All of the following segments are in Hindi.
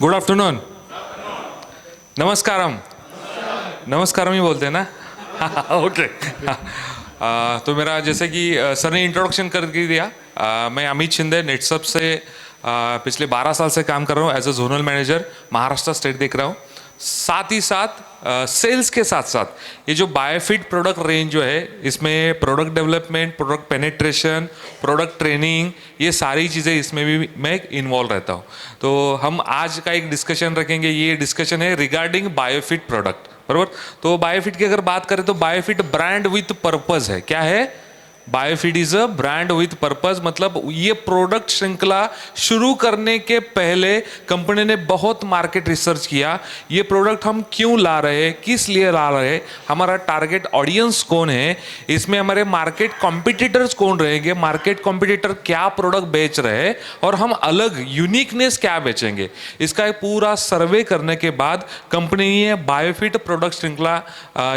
Good afternoon. नमस्कारम। नमस्कारम ही बोलते हैं ना। ओके। तो मेरा जैसे कि सर ने इंट्रोडक्शन कर दिया, मैं अमित शिंदे नेटसप से पिछले 12 साल से काम कर रहा हूँ as a zonal manager, Maharashtra state देख रहा हूँ। साथ ही साथ सेल्स के साथ साथ ये जो बायोफिट प्रोडक्ट रेंज जो है, इसमें product development, product penetration, product training, ये सारी चीज़ें इसमें भी मैं इन्वॉल्व रहता हूँ। तो हम आज का एक डिस्कशन रखेंगे, ये डिस्कशन है रिगार्डिंग बायोफिट प्रोडक्ट, बराबर। तो बायोफिट की अगर बात करें तो बायोफिट ब्रांड विथ पर्पस है। क्या है? Biofit is a brand with purpose, मतलब ये प्रोडक्ट श्रृंखला शुरू करने के पहले कंपनी ने बहुत मार्केट रिसर्च किया। ये प्रोडक्ट हम क्यों ला रहे हैं, किस लिए ला रहे हैं, हमारा टारगेट ऑडियंस कौन है, इसमें हमारे मार्केट कॉम्पिटिटर्स कौन रहेंगे, मार्केट कॉम्पिटिटर क्या प्रोडक्ट बेच रहे हैं और हम अलग यूनिकनेस क्या बेचेंगे। इसका एक पूरा सर्वे करने के बाद कंपनी ने बायोफिट प्रोडक्ट श्रृंखला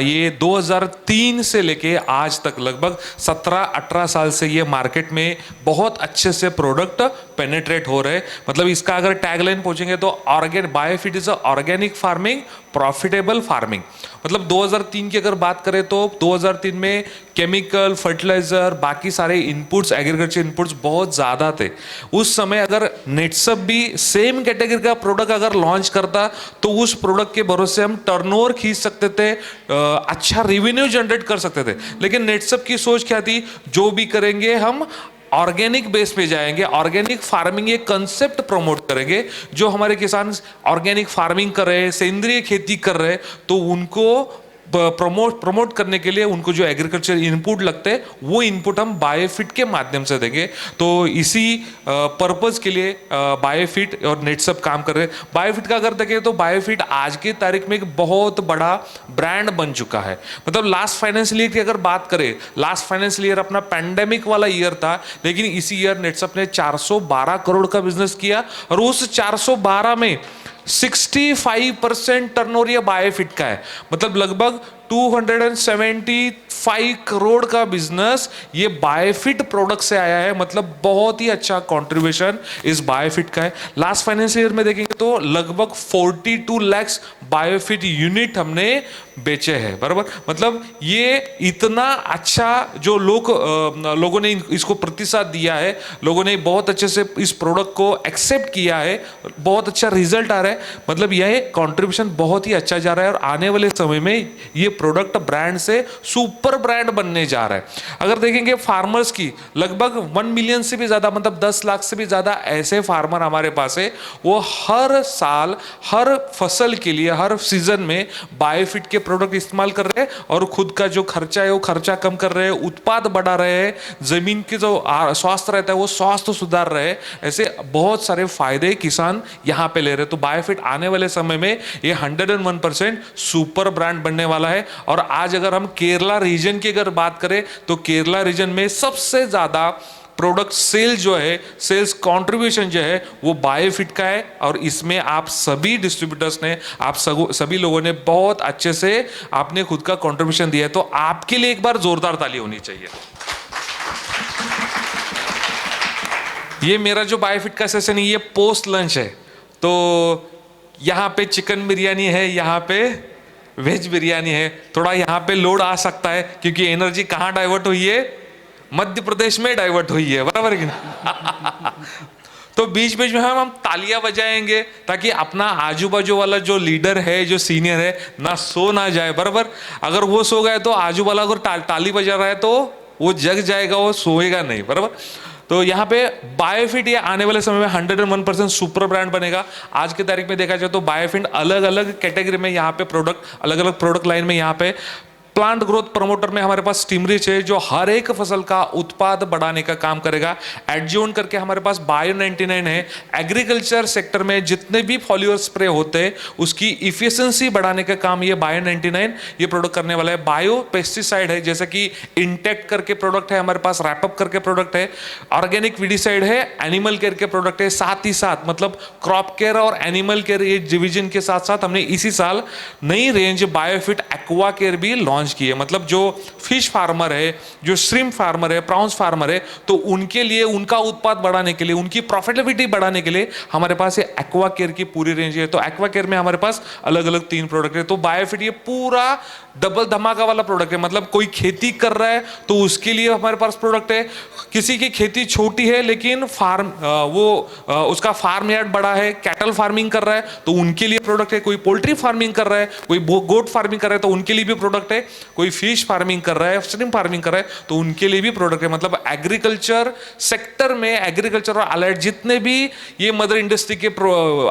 ये 2003 से लेके आज तक लगभग 17-18 साल से ये मार्केट में बहुत अच्छे से प्रोडक्ट पेनिट्रेट हो रहे हैं। मतलब इसका अगर टैगलाइन पूछेंगे तो Biofit is organic farming, profitable farming. मतलब 2003 की अगर बात करें तो 2003 में केमिकल, फर्टिलाइजर, बाकी सारे इनपुट्स, एग्रीकल्चर इनपुट्स बहुत ज़्यादा थे। उस समय अगर नेटसप भी सेम कैटेगरी का प्रोडक्ट अगर लॉन्च करता तो उस प्रोडक्ट के भरोसे हम टर्नओवर खींच सकते थे, अच्छा रेवेन्यू जनरेट कर सकते थे। लेकिन नेटसप की सोच क्या थी, जो भी करेंगे हम ऑर्गेनिक बेस पे जाएंगे, ऑर्गेनिक फार्मिंग ये कंसेप्ट प्रमोट करेंगे। जो हमारे किसान ऑर्गेनिक फार्मिंग कर रहे हैं, सेंद्रीय खेती कर रहे हैं, तो उनको प्रमोट करने के लिए उनको जो एग्रीकल्चर इनपुट लगते हैं वो इनपुट हम बायोफिट के माध्यम से देंगे। तो इसी पर्पस के लिए बायोफिट और नेटसप काम कर रहे हैं। बायोफिट का अगर देखें तो बायोफिट आज की तारीख में एक बहुत बड़ा ब्रांड बन चुका है। मतलब लास्ट फाइनेंशियल ईयर की अगर बात करें, लास्ट फाइनेंशियल ईयर अपना पैंडेमिक वाला ईयर था, लेकिन इसी ईयर नेटसप ने 412 करोड़ का बिजनेस किया और उस 412 में 65% टर्नओवर ये बायोफिट का है। मतलब लगभग 275 करोड़ का बिजनेस ये बायोफिट प्रोडक्ट से आया है। मतलब बहुत ही अच्छा कंट्रीब्यूशन इस बायोफिट का है। लास्ट फाइनेंशियल ईयर में देखेंगे तो लगभग 42 लाख बायोफिट यूनिट हमने बेचे हैं, बराबर। मतलब ये इतना अच्छा जो लोगों ने इसको प्रतिसाद दिया है, लोगों ने बहुत अच्छे से इस प्रोडक्ट को एक्सेप्ट किया है, बहुत अच्छा रिजल्ट आ रहा है। मतलब यह कंट्रीब्यूशन बहुत ही अच्छा जा रहा है और आने वाले समय में ये प्रोडक्ट ब्रांड से सुपर ब्रांड बनने जा रहा है। अगर देखेंगे फार्मर्स की, लगभग 1 मिलियन से भी ज्यादा, मतलब 10 लाख से भी ज्यादा ऐसे फार्मर हमारे पास है, वो हर साल हर फसल के लिए हर सीजन में बायोफिट के प्रोडक्ट इस्तेमाल कर रहे हैं और खुद का जो खर्चा है वो खर्चा कम कर रहे हैं, उत्पाद बढ़ा रहे हैं, जमीन की जो स्वास्थ्य रहता है वो स्वास्थ्य सुधार रहे हैं। ऐसे बहुत सारे फायदे किसान यहाँ पे ले रहे हैं। तो बायोफिट आने वाले समय में ये 101% सुपर ब्रांड बनने वाला है। और आज अगर हम केरला रीजन की अगर बात करें तो केरला रीजन में सबसे ज्यादा प्रोडक्ट सेल जो है, सेल्स कंट्रीब्यूशन जो है वो बायोफिट का है। और इसमें आप सभी डिस्ट्रीब्यूटर्स ने, आप सभी लोगों ने बहुत अच्छे से आपने खुद का कंट्रीब्यूशन दिया है। तो आपके लिए एक बार जोरदार ताली होनी चाहिए। ये मेरा जो बायोफिट का सेशन है ये पोस्ट लंच है। तो यहाँ पे चिकन बिरयानी है, यहाँ पे वेज बिरयानी है। थोड़ा यहाँ पे लोड आ सकता है क्योंकि एनर्जी कहाँ डाइवर्ट हुई है, मध्य प्रदेश में डाइवर्ट हुई है, बराबर कि नहीं? तो बीच बीच में हम तालियां बजाएंगे ताकि अपना आजू बाजू वाला जो लीडर है, जो सीनियर है, ना सो ना जाए, बराबर। अगर वो सो गए तो आजू वाला अगर ताली बजा रहा है तो वो जग जाएगा, वो सोएगा नहीं, बराबर। तो यहाँ पे बायोफिट ये आने वाले समय में 101% सुपर ब्रांड बनेगा। आज की तारीख में देखा जाए तो बायोफिट अलग अलग कैटेगरी में यहाँ पे प्रोडक्ट, अलग अलग प्रोडक्ट लाइन में यहाँ पे प्लांट ग्रोथ प्रमोटर में हमारे पास स्टीमरिच है जो हर एक फसल का उत्पाद बढ़ाने का काम करेगा। एडज्यून करके हमारे पास बायो 99 है। एग्रीकल्चर सेक्टर में जितने भी फॉलियर स्प्रे होते हैं उसकी इफिशिएंसी बढ़ाने का काम ये बायो 99 ये प्रोडक्ट करने वाला है। बायो पेस्टिसाइड है, जैसे कि इंटेक्ट करके प्रोडक्ट है हमारे पास, रैपअप करके प्रोडक्ट है, ऑर्गेनिक विडिसाइड है, एनिमल केयर के प्रोडक्ट है। साथ ही साथ मतलब क्रॉप केयर और एनिमल केयर ये डिवीजन के साथ साथ हमने इसी साल नई रेंज बायोफिट एक्वा केयर भी लॉन्च लॉन्च की है। मतलब जो फिश फार्मर है, जो श्रिम्प फार्मर है, प्रॉन्स फार्मर है, तो उनके लिए, उनका उत्पाद बढ़ाने के लिए, उनकी प्रॉफिटेबिलिटी बढ़ाने के लिए हमारे पास ये एक्वा केयर की पूरी रेंज है। तो एक्वा केयर में हमारे पास अलग अलग 3 प्रोडक्ट है। तो बायोफिट ये पूरा डबल धमाका वाला प्रोडक्ट है। मतलब कोई खेती कर रहा है तो उसके लिए हमारे पास प्रोडक्ट है, किसी की खेती छोटी है लेकिन उसका फार्म यार्ड बड़ा है, कैटल फार्मिंग कर रहा है तो उनके लिए प्रोडक्ट है, कोई पोल्ट्री फार्मिंग कर रहा है, कोई गोट फार्मिंग कर रहा है तो उनके लिए भी प्रोडक्ट है, कोई फिश फार्मिंग कर रहा है, श्रिम्प फार्मिंग कर रहा है तो उनके लिए भी प्रोडक्ट है। मतलब एग्रीकल्चर सेक्टर में, एग्रीकल्चर और अलाइड जितने भी ये मदर इंडस्ट्री के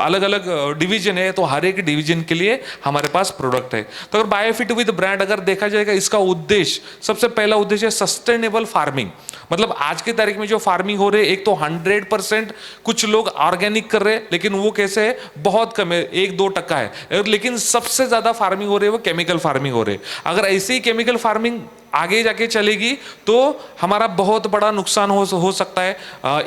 अलग अलग डिवीजन है, तो हर एक डिवीजन के लिए हमारे पास प्रोडक्ट है। तो अगर बायोफिट विद ब्रांड अगर देखा जाएगा, इसका उद्देश्य, सबसे पहला उद्देश्य है सस्टेनेबल फार्मिंग। मतलब आज की तारीख में जो फार्मिंग हो रही है, एक तो 100% कुछ लोग ऑर्गेनिक कर रहे हैं, लेकिन वो कैसे है, बहुत कम है, 1-2% है। लेकिन सबसे ज्यादा फार्मिंग हो रही है वो केमिकल फार्मिंग हो रही है। अगर ऐसे ही केमिकल फार्मिंग आगे जाके चलेगी तो हमारा बहुत बड़ा नुकसान हो सकता है,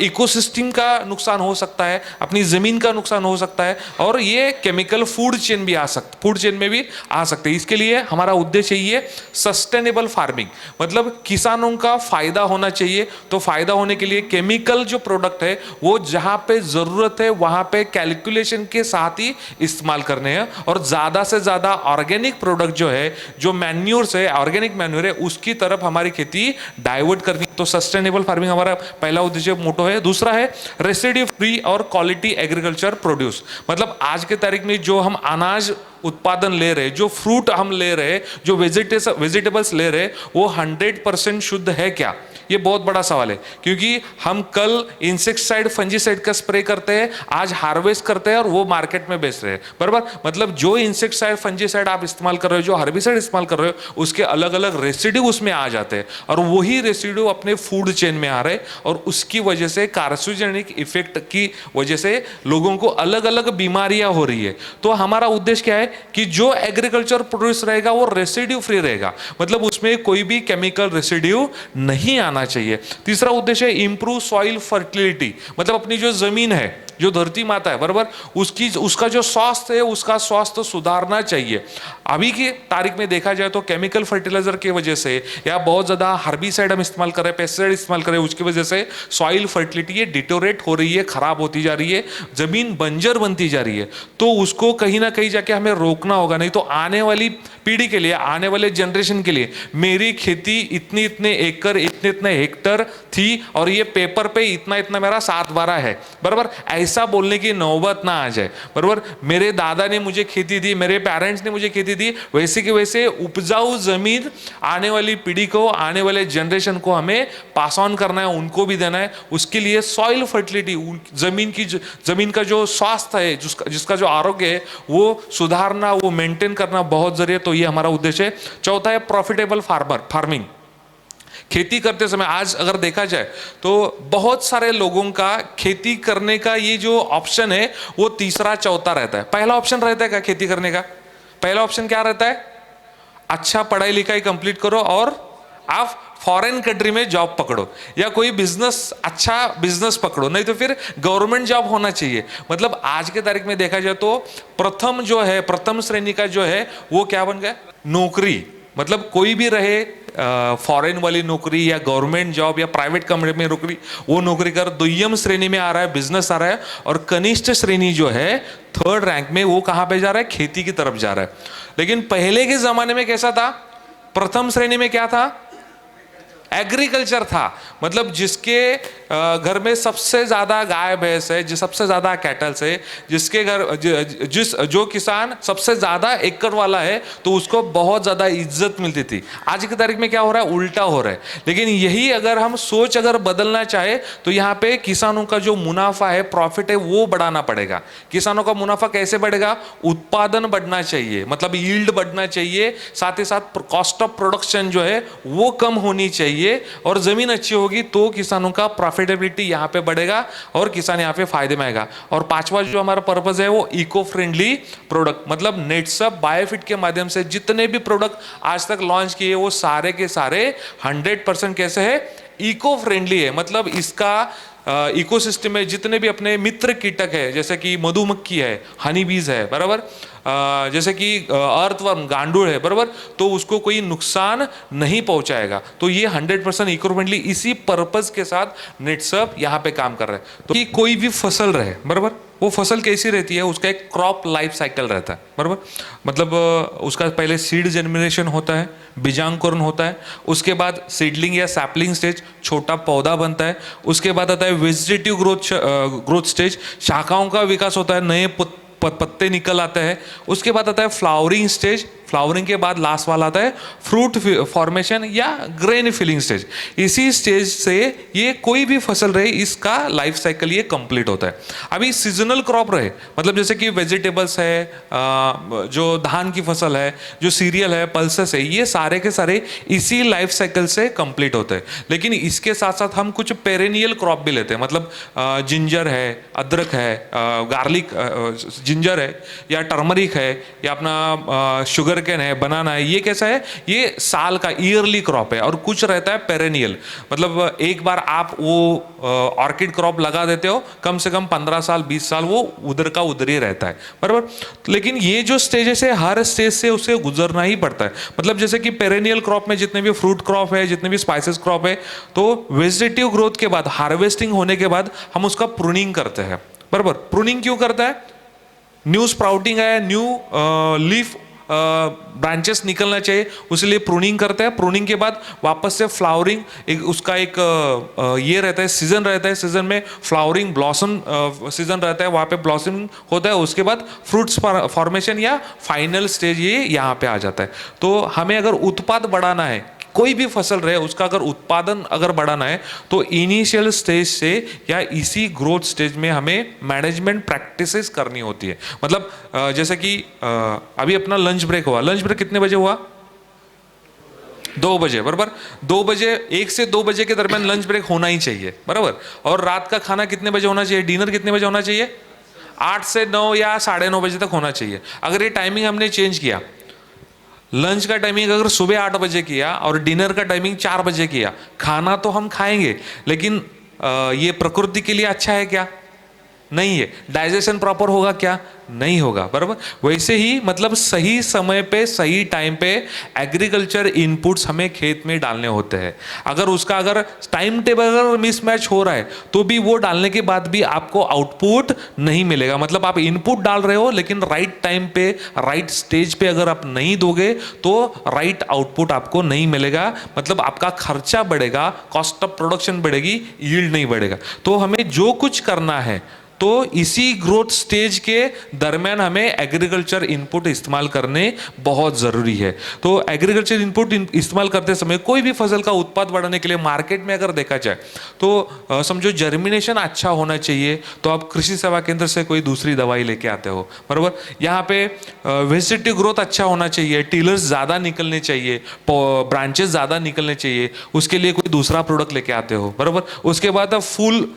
इकोसिस्टम का नुकसान हो सकता है, अपनी जमीन का नुकसान हो सकता है, और ये केमिकल फूड चेन में भी आ सकते हैं। इसके लिए हमारा उद्देश्य यही है, सस्टेनेबल फार्मिंग। मतलब किसानों का फायदा होना चाहिए, तो फायदा होने के लिए केमिकल जो प्रोडक्ट है वो जहां पे जरूरत है वहां पे कैलकुलेशन के साथ ही इस्तेमाल करने हैं, और ज्यादा से ज्यादा ऑर्गेनिक प्रोडक्ट जो है, जो मैन्योर्स है, ऑर्गेनिक मैन्योर है, उसकी तरफ हमारी खेती डाइवर्ट करनी। तो सस्टेनेबल फार्मिंग हमारा पहला उद्देश्य, मोटो है। दूसरा है रेसिड्यू फ्री और क्वालिटी एग्रीकल्चर प्रोड्यूस। मतलब आज के तारीख में जो हम अनाज उत्पादन ले रहे, जो फ्रूट हम ले रहे, जो वेजिटेबल्स ले रहे, वो 100% शुद्ध है क्या? ये बहुत बड़ा सवाल है, क्योंकि हम कल इंसेक्टिसाइड, फंजीसाइड का स्प्रे करते हैं, आज हार्वेस्ट करते हैं और वो मार्केट में बेच रहे हैं, बराबर। मतलब जो इंसेक्टिसाइड, फंजीसाइड आप इस्तेमाल कर रहे हो, जो हार्बिसाइड इस्तेमाल कर रहे हो, उसके अलग अलग रेसिड्यू उसमें आ जाते हैं, और वही रेसिड्यू अपने फूड चेन में आ रहे हैं, और उसकी वजह से कार्सिनोजेनिक इफेक्ट की वजह से लोगों को अलग अलग बीमारियां हो रही है। तो हमारा उद्देश्य क्या है कि जो एग्रीकल्चर प्रोड्यूस रहेगा वो रेसिड्यू फ्री रहेगा, मतलब उसमें कोई भी केमिकल रेसिड्यू नहीं आना चाहिए। तीसरा उद्देश्य है इंप्रूव सॉइल फर्टिलिटी। मतलब अपनी जो जमीन है, जो धरती माता है, बराबर, उसका जो स्वास्थ्य है, उसका स्वास्थ्य सुधारना चाहिए। अभी की तारीख में देखा जाए तो केमिकल फर्टिलाइजर की वजह से, या बहुत ज्यादा हर्बिसाइड हम इस्तेमाल कर रहे हैं, पेस्टिसाइड इस्तेमाल कर रहे हैं, उसकी वजह से सॉइल फर्टिलिटी ये डिटोरेट हो रही है, खराब होती जा रही है, जमीन बंजर बनती जा रही है। तो उसको कहीं ना कहीं जाके हमें रोकना होगा, नहीं तो आने वाली पीढ़ी के लिए, आने वाले जनरेशन के लिए, मेरी खेती इतने इतने एकड़, इतने इतने हेक्टर थी और ये पेपर पे इतना इतना मेरा 7/12 है, बराबर, ऐसा बोलने की नौबत ना आ जाए, बराबर। मेरे दादा ने मुझे खेती दी, मेरे पेरेंट्स ने मुझे खेती दी, वैसे कि वैसे उपजाऊ जमीन आने वाली पीढ़ी को, आने वाले जनरेशन को हमें पास ऑन करना है, उनको भी देना है। उसके लिए सॉइल फर्टिलिटी, जमीन का जो स्वास्थ्य है, जिसका जो आरोग्य है, वो सुधारना, वो मेंटेन करना बहुत जरूरी है। तो ये हमारा उद्देश्य है। चौथा है प्रॉफिटेबल फार्मिंग। खेती करते समय आज अगर देखा जाए तो बहुत सारे लोगों का खेती करने का ये जो ऑप्शन है वो तीसरा चौथा रहता है। पहला ऑप्शन रहता है क्या खेती करने का? पहला ऑप्शन क्या रहता है? अच्छा पढ़ाई लिखाई कंप्लीट करो और आप फॉरेन कंट्री में जॉब पकड़ो, या कोई बिजनेस, अच्छा बिजनेस पकड़ो, नहीं तो फिर गवर्नमेंट जॉब होना चाहिए। मतलब आज के तारीख में देखा जाए तो प्रथम श्रेणी का जो है वो क्या बन गया? नौकरी। मतलब कोई भी रहे, फॉरेन वाली नौकरी या गवर्नमेंट जॉब या प्राइवेट कंपनी में नौकरी, वो नौकरी कर। द्वितीय श्रेणी में आ रहा है बिजनेस आ रहा है, और कनिष्ठ श्रेणी जो है, थर्ड रैंक में, वो कहां पे जा रहा है? खेती की तरफ जा रहा है। लेकिन पहले के जमाने में कैसा था? प्रथम श्रेणी में क्या था? एग्रीकल्चर था। मतलब जिसके घर में सबसे ज्यादा गाय भैंस है, जो सबसे ज्यादा कैटल्स है, जिसके घर जो किसान सबसे ज्यादा एकड़ वाला है, तो उसको बहुत ज्यादा इज्जत मिलती थी। आज की तारीख में क्या हो रहा है? उल्टा हो रहा है। लेकिन यही अगर हम सोच अगर बदलना चाहे तो यहाँ पे किसानों का जो मुनाफा है, प्रॉफिट है, वो बढ़ाना पड़ेगा। किसानों का मुनाफा कैसे बढ़ेगा? उत्पादन बढ़ना चाहिए, मतलब यील्ड बढ़ना चाहिए, साथ ही साथ कॉस्ट ऑफ प्रोडक्शन जो है वो कम होनी चाहिए, और जमीन अच्छी होगी तो किसानों का प्रॉफिटेबिलिटी यहाँ पे बढ़ेगा और किसान यहाँ पे फायदे में आएगा। और पांचवा जो हमारा पर्पस है वो इको फ्रेंडली प्रोडक्ट। मतलब नेटसप बायोफिट के माध्यम से जितने भी प्रोडक्ट आज तक लॉन्च किए वो सारे के सारे 100% कैसे है? इको फ्रेंडली है, मतलब इसका इकोसिस्टम में जितने भी अपने मित्र कीटक है, जैसे कि मधुमक्खी है, हनी बीज है, बराबर, जैसे कि अर्थवर्म गांडूळ है, बराबर, तो उसको कोई नुकसान नहीं पहुंचाएगा। तो ये 100% इको फ्रेंडली, इसी पर्पज के साथ नेटसप यहाँ पे काम कर रहे हैं। तो कि कोई भी फसल रहे, बराबर, वो फसल कैसी रहती है, उसका एक क्रॉप लाइफ साइकिल रहता है, बराबर, मतलब उसका पहले सीड जर्मिनेशन होता है, बीजांकुरण होता है, उसके बाद सीडलिंग या सैपलिंग स्टेज, छोटा पौधा बनता है, उसके बाद आता है वेजिटेटिव ग्रोथ स्टेज, शाखाओं का विकास होता है, नए पत्ते निकल आते हैं, उसके बाद आता है फ्लावरिंग स्टेज, फ्लावरिंग के बाद लास्ट वाला आता है फ्रूट फॉर्मेशन या ग्रेन फिलिंग स्टेज। इसी स्टेज से ये कोई भी फसल रहे, इसका लाइफ साइकिल ये कंप्लीट होता है। अभी सीजनल क्रॉप रहे, मतलब जैसे कि वेजिटेबल्स है, जो धान की फसल है, जो सीरियल है, पल्सेस है, ये सारे के सारे इसी लाइफ साइकिल से कंप्लीट होते हैं। लेकिन इसके साथ साथ हम कुछ पेरेनियल क्रॉप भी लेते हैं, मतलब जिंजर है, अदरक है, गार्लिक, जिंजर है, या टर्मरिक है, या अपना शुगर कैन है, बनाना है, ये कैसा है, ये साल का ईयरली क्रॉप है। और कुछ रहता है पेरेनियल, मतलब एक बार आप वो ऑर्किड क्रॉप लगा देते हो, कम से कम 15 साल 20 साल वो उधर का उधर ही रहता है, बराबर। लेकिन ये जो स्टेजेस है, हर स्टेज से उसे गुजरना ही पड़ता है। मतलब जैसे कि पेरेनियल क्रॉप में जितने भी फ्रूट क्रॉप है, जितने भी स्पाइसेस क्रॉप है, तो वेजिटेटिव ग्रोथ के बाद, हार्वेस्टिंग होने के बाद हम उसका प्रूनिंग करते हैं, बराबर। प्रूनिंग क्यों करता है, न्यू स्प्राउटिंग है, न्यू लीफ ब्रांचेस निकलना चाहिए, उसलिए प्रूनिंग करते हैं। प्रूनिंग के बाद वापस से फ्लावरिंग, उसका एक ये रहता है, सीजन रहता है, सीजन में फ्लावरिंग ब्लॉसम सीजन रहता है, वहाँ पे ब्लॉसमिंग होता है, उसके बाद फ्रूट्स फॉर्मेशन या फाइनल स्टेज ये यहाँ पे आ जाता है। तो हमें अगर उत्पाद बढ़ाना है, कोई भी फसल रहे, उसका अगर उत्पादन अगर बढ़ाना है, तो इनिशियल स्टेज से या इसी ग्रोथ स्टेज में हमें मैनेजमेंट प्रैक्टिसेस करनी होती है। मतलब जैसे कि अभी अपना लंच ब्रेक हुआ, लंच ब्रेक कितने बजे हुआ, 2 बजे, बराबर। 2 बजे, 1 से 2 बजे के दरमियान लंच ब्रेक होना ही चाहिए, बराबर। और रात का खाना कितने बजे होना चाहिए, डिनर कितने बजे होना चाहिए, 8 से 9 या 9:30 बजे तक होना चाहिए। अगर ये टाइमिंग हमने चेंज किया, लंच का टाइमिंग अगर सुबह 8 बजे किया और डिनर का टाइमिंग 4 बजे किया, खाना तो हम खाएंगे, लेकिन ये प्रकृति के लिए अच्छा है क्या, नहीं है। डाइजेशन प्रॉपर होगा क्या, नहीं होगा, बराबर। वैसे ही मतलब सही समय पे सही टाइम पे एग्रीकल्चर इनपुट्स हमें खेत में डालने होते हैं। अगर टाइम टेबल अगर मिसमैच हो रहा है, तो भी वो डालने के बाद भी आपको आउटपुट नहीं मिलेगा। मतलब आप इनपुट डाल रहे हो, लेकिन राइट टाइम पे राइट स्टेज पे अगर आप नहीं दोगे, तो राइट आउटपुट आपको नहीं मिलेगा। मतलब आपका खर्चा बढ़ेगा, कॉस्ट ऑफ प्रोडक्शन बढ़ेगी, यील्ड नहीं बढ़ेगा। तो हमें जो कुछ करना है, तो इसी ग्रोथ स्टेज के दरमियान हमें एग्रीकल्चर इनपुट इस्तेमाल करने बहुत ज़रूरी है। तो एग्रीकल्चर इनपुट इस्तेमाल करते समय कोई भी फसल का उत्पाद बढ़ाने के लिए मार्केट में अगर देखा जाए, तो समझो जर्मिनेशन अच्छा होना चाहिए, तो आप कृषि सेवा केंद्र से कोई दूसरी दवाई लेके आते हो, बराबर। यहाँ पे वेजिटेटिव ग्रोथ अच्छा होना चाहिए, टीलर्स ज़्यादा निकलने चाहिए, ब्रांचेस ज़्यादा निकलने चाहिए, उसके लिए कोई दूसरा प्रोडक्ट लेके आते हो, बराबर। उसके बाद फूल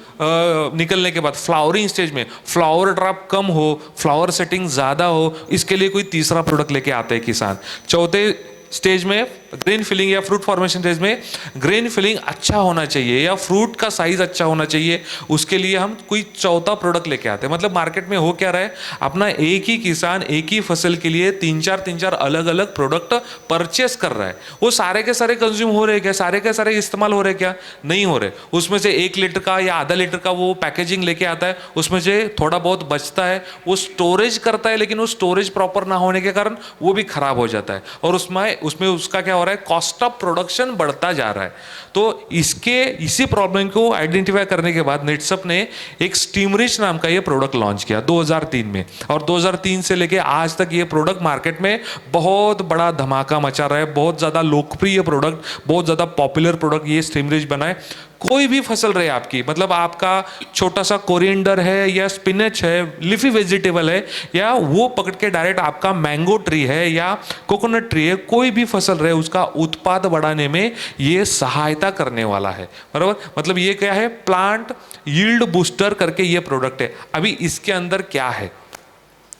निकलने के बाद फ्लावरिंग स्टेज में फ्लावर ड्रॉप कम हो, फ्लावर सेटिंग ज़्यादा हो, इसके लिए कोई तीसरा प्रोडक्ट लेके आते हैं किसान। चौथे स्टेज में ग्रेन फिलिंग या फ्रूट फॉर्मेशन स्टेज में ग्रेन फिलिंग अच्छा होना चाहिए या फ्रूट का साइज अच्छा होना चाहिए, उसके लिए हम कोई चौथा प्रोडक्ट लेके आते हैं। मतलब मार्केट में हो क्या रहा है, अपना एक ही किसान एक ही फसल के लिए तीन चार अलग अलग प्रोडक्ट परचेस कर रहा है। वो सारे के सारे कंज्यूम हो रहे क्या, सारे के सारे इस्तेमाल हो रहे क्या, नहीं हो रहे। उसमें से 1 लीटर का या आधा लीटर का वो पैकेजिंग लेके आता है, उसमें से थोड़ा बहुत बचता है, वो स्टोरेज करता है, लेकिन वो स्टोरेज प्रॉपर ना होने के कारण वो भी खराब हो जाता है, और उसमें उसका क्या हो रहा है, कॉस्ट ऑफ प्रोडक्शन बढ़ता जा रहा है। तो इसी प्रॉब्लम को आइडेंटिफाई करने के बाद नेटसप ने एक स्टीमरिच नाम का ये प्रोडक्ट लॉन्च किया 2003 में, और 2003 से लेके आज तक ये प्रोडक्ट मार्केट में बहुत बड़ा धमाका मचा रहा है। बहुत ज़्यादा लोकप्रिय प्रोडक्ट, बहुत ज़्यादा पॉपुलर प्रोडक्ट ये स्टीमरिच बना है। कोई भी फसल रहे आपकी, मतलब आपका छोटा सा कोरिएंडर है या स्पिनच है, लीफी वेजिटेबल है, या वो पकड़ के डायरेक्ट आपका मैंगो ट्री है या कोकोनट ट्री है, कोई भी फसल रहे, उसका उत्पाद बढ़ाने में ये सहायता करने वाला है, बराबर। मतलब ये क्या है, प्लांट यील्ड बूस्टर करके ये प्रोडक्ट है। अभी इसके अंदर क्या है,